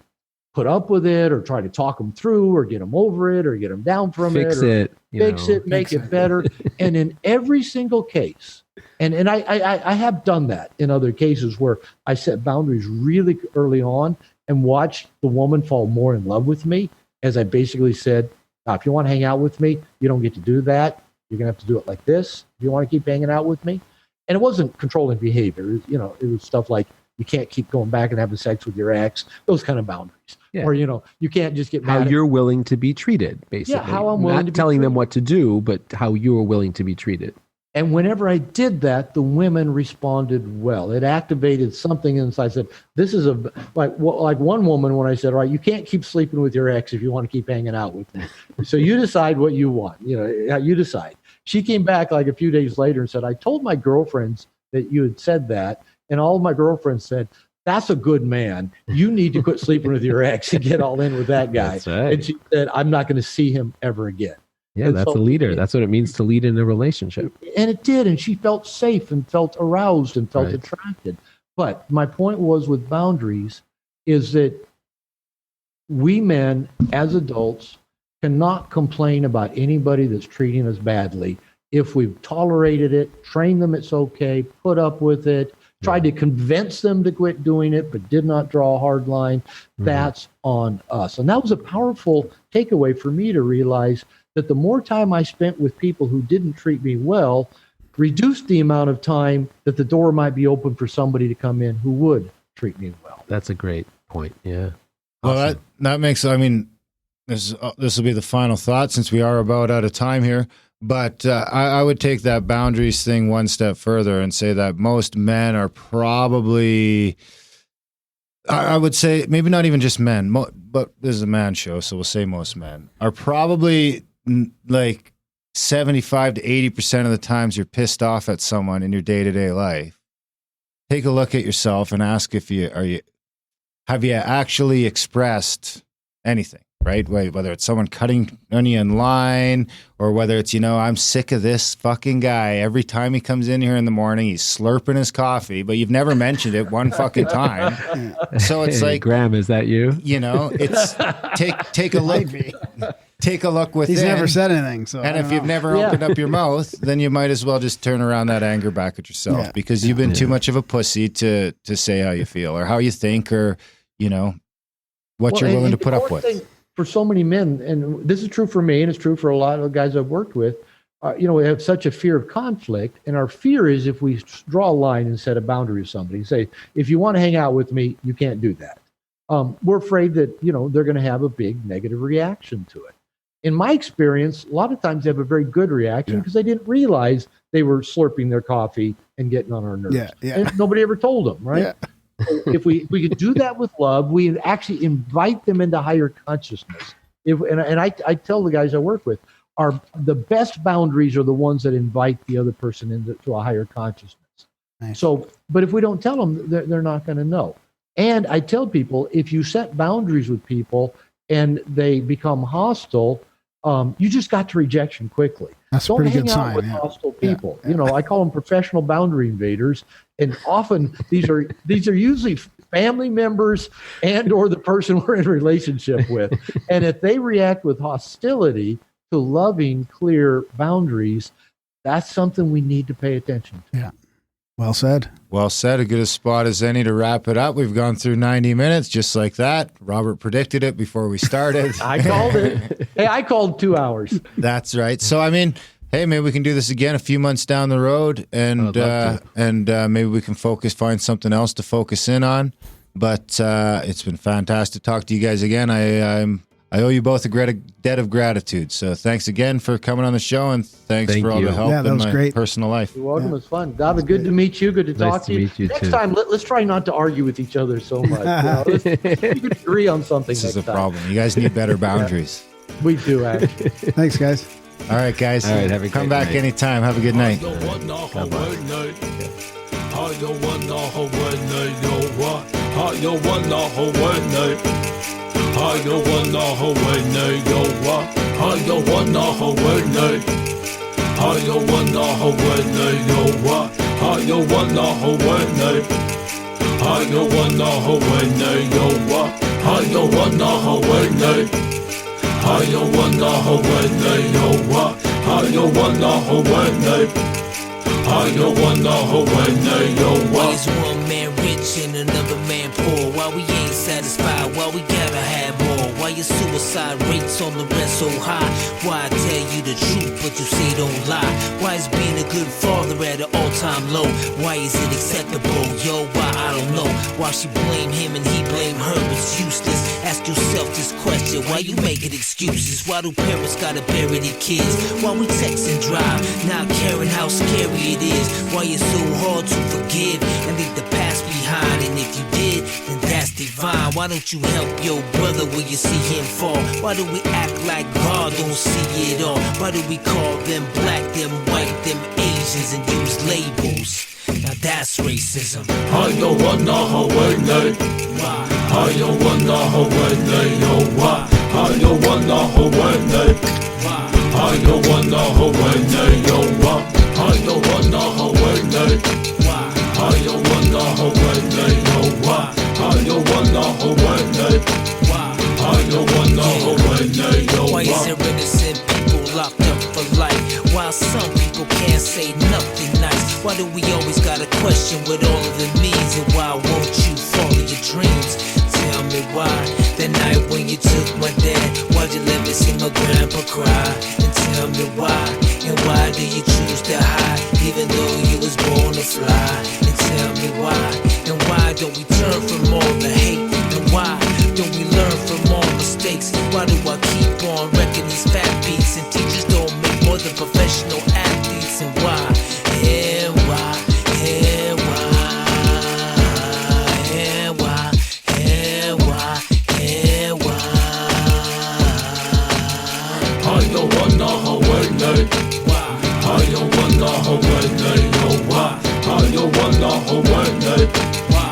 Speaker 5: put up with it or try to talk them through or get them over it or get them down from
Speaker 3: fix
Speaker 5: it.
Speaker 3: Fix
Speaker 5: it, make it better. And in every single case, and I have done that in other cases where I set boundaries really early on and watched the woman fall more in love with me, as I basically said, if you want to hang out with me, you don't get to do that. You're going to have to do it like this if you want to keep hanging out with me. And it wasn't controlling behavior. It was stuff like you can't keep going back and having sex with your ex, those kind of boundaries. Yeah. Or, you can't just get mad
Speaker 3: how you're willing to be treated, basically.
Speaker 5: Yeah, how I'm willing to be
Speaker 3: telling
Speaker 5: treated.
Speaker 3: them what to do, but how you're willing to be treated.
Speaker 5: And whenever I did that, the women responded well. It activated something inside. I said, this is like one woman when I said, all right, you can't keep sleeping with your ex if you want to keep hanging out with me. So you decide what you want. You decide. She came back like a few days later and said, I told my girlfriends that you had said that. And all of my girlfriends said, that's a good man. You need to quit sleeping with your ex and get all in with that guy.
Speaker 3: That's right.
Speaker 5: And she said, I'm not going to see him ever again.
Speaker 3: Yeah,
Speaker 5: And
Speaker 3: that's
Speaker 5: so
Speaker 3: a leader. That's what it means to lead in a relationship.
Speaker 5: And it did. And she felt safe and felt aroused and felt attracted. But my point was with boundaries is that we men as adults cannot complain about anybody that's treating us badly if we've tolerated it, trained them it's okay, put up with it, tried to convince them to quit doing it, but did not draw a hard line. That's on us. And that was a powerful takeaway for me to realize that the more time I spent with people who didn't treat me well, reduced the amount of time that the door might be open for somebody to come in who would treat me well.
Speaker 3: That's a great point. Yeah.
Speaker 2: Well,
Speaker 3: Awesome.
Speaker 2: that makes, this will be the final thought since we are about out of time here. But I would take that boundaries thing one step further and say that most men are probably, I would say, maybe not even just men, but this is a man show, so we'll say most men, are probably like 75 to 80% of the times you're pissed off at someone in your day-to-day life. Take a look at yourself and ask have you actually expressed anything? Right? Whether it's someone cutting on you in line or whether it's, I'm sick of this fucking guy. Every time he comes in here in the morning, he's slurping his coffee, but you've never mentioned it one fucking time. So it's like,
Speaker 3: Graham, is that you?
Speaker 2: It's take a look. Take a look within.
Speaker 4: He's never said anything. So
Speaker 2: and if you've never opened up your mouth, then you might as well just turn around that anger back at yourself because you've been too much of a pussy to say how you feel or how you think or, what you're willing to put up with.
Speaker 5: For so many men, and this is true for me, and it's true for a lot of the guys I've worked with, we have such a fear of conflict, and our fear is if we draw a line and set a boundary with somebody, say, if you want to hang out with me, you can't do that. We're afraid that, they're going to have a big negative reaction to it. In my experience, a lot of times they have a very good reaction because they didn't realize they were slurping their coffee and getting on our nerves. And nobody ever told them, right? So if we could do that with love, we actually invite them into higher consciousness. I tell the guys I work with, the best boundaries are the ones that invite the other person into a higher consciousness. Nice. So, but if we don't tell them, they're not going to know. And I tell people, if you set boundaries with people and they become hostile, you just got to rejection quickly.
Speaker 4: That's
Speaker 5: Don't
Speaker 4: a pretty
Speaker 5: hang
Speaker 4: good
Speaker 5: out
Speaker 4: sign.
Speaker 5: with hostile people. You know, I call them professional boundary invaders, and often these are usually family members or the person we're in a relationship with. And if they react with hostility to loving, clear boundaries, that's something we need to pay attention to.
Speaker 4: Yeah. Well said.
Speaker 2: Well said. A good a spot as any to wrap it up. We've gone through 90 minutes just like that. Robert predicted it before we started.
Speaker 5: I called it. Hey, I called 2 hours.
Speaker 2: That's right. So, I mean, hey, maybe we can do this again a few months down the road, and maybe we can find something else to focus in on. But it's been fantastic to talk to you guys again. I owe you both a debt of gratitude. So thanks again for coming on the show, and thanks for all the help in my personal life.
Speaker 5: You're welcome. It was fun. David, good to meet you. Good to talk to you. Next time, let's try not to argue with each other so much. We could agree on something.
Speaker 2: This is a problem. You guys need better boundaries.
Speaker 5: We do, actually.
Speaker 4: Thanks, guys.
Speaker 2: All right, guys.
Speaker 3: All right, have a
Speaker 2: come back
Speaker 3: night.
Speaker 2: Anytime. Have a good night.
Speaker 6: Why is one man rich and another man poor? Why we ain't satisfied? Why we gotta have more? Why your suicide rates on the rest so high? Why I tell you the truth but you say don't lie? Why is being a good father at an all-time low? Why is it acceptable? Yo, why? I don't know. Why she blame him and he blame her? It's useless. Ask yourself this question. Why you making excuses? Why do parents gotta bury their kids? Why we text and drive, not caring how scary it is? Why it's so hard to forgive and leave the past behind? And if you did, then that's divine. Why don't you help your brother when you see him fall? Why do we act like God don't see it all? Why do we call them black, them white, them Asians and use labels? Now that's racism.
Speaker 7: I don't wanna Hawaii.
Speaker 6: Why?
Speaker 7: I don't wanna Hawaii. Why? I don't wanna Hawaii.
Speaker 6: Why?
Speaker 7: I don't wanna Hawaii. Why? I don't wanna Hawaii.
Speaker 6: Why?
Speaker 7: I don't wanna Hawaii. Why? I don't wanna Hawaii.
Speaker 6: Why?
Speaker 7: I don't wanna Hawaii.
Speaker 6: Why is there innocent people locked up for life, while some people can't say nothing nice? Why do we always gotta question what all of it means? And why won't you follow your dreams? Tell me why. That night when you took my dad, why'd you let me see my grandpa cry? And tell me why. And why do you choose to hide, even though you was born to fly? And tell me why. And why don't we turn from all the hate? And why don't we learn from all mistakes? Why do I keep on wrecking these fat beats? And teachers don't make more than professional athletes. And why? And why? And why? And why? And why? And why?
Speaker 7: I don't wanna Hawaii.
Speaker 6: Why?
Speaker 7: I don't wanna Hawaii. Why? I don't wanna Hawaii.
Speaker 6: Why?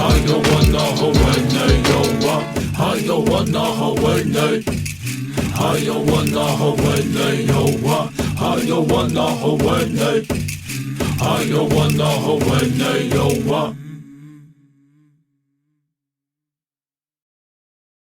Speaker 7: I don't wanna Hawaii. Why? I don't wanna Hawaii. I don't wanna Hawaii. Why? I don't wanna Hawaii. I don't wanna Hawaii. Why?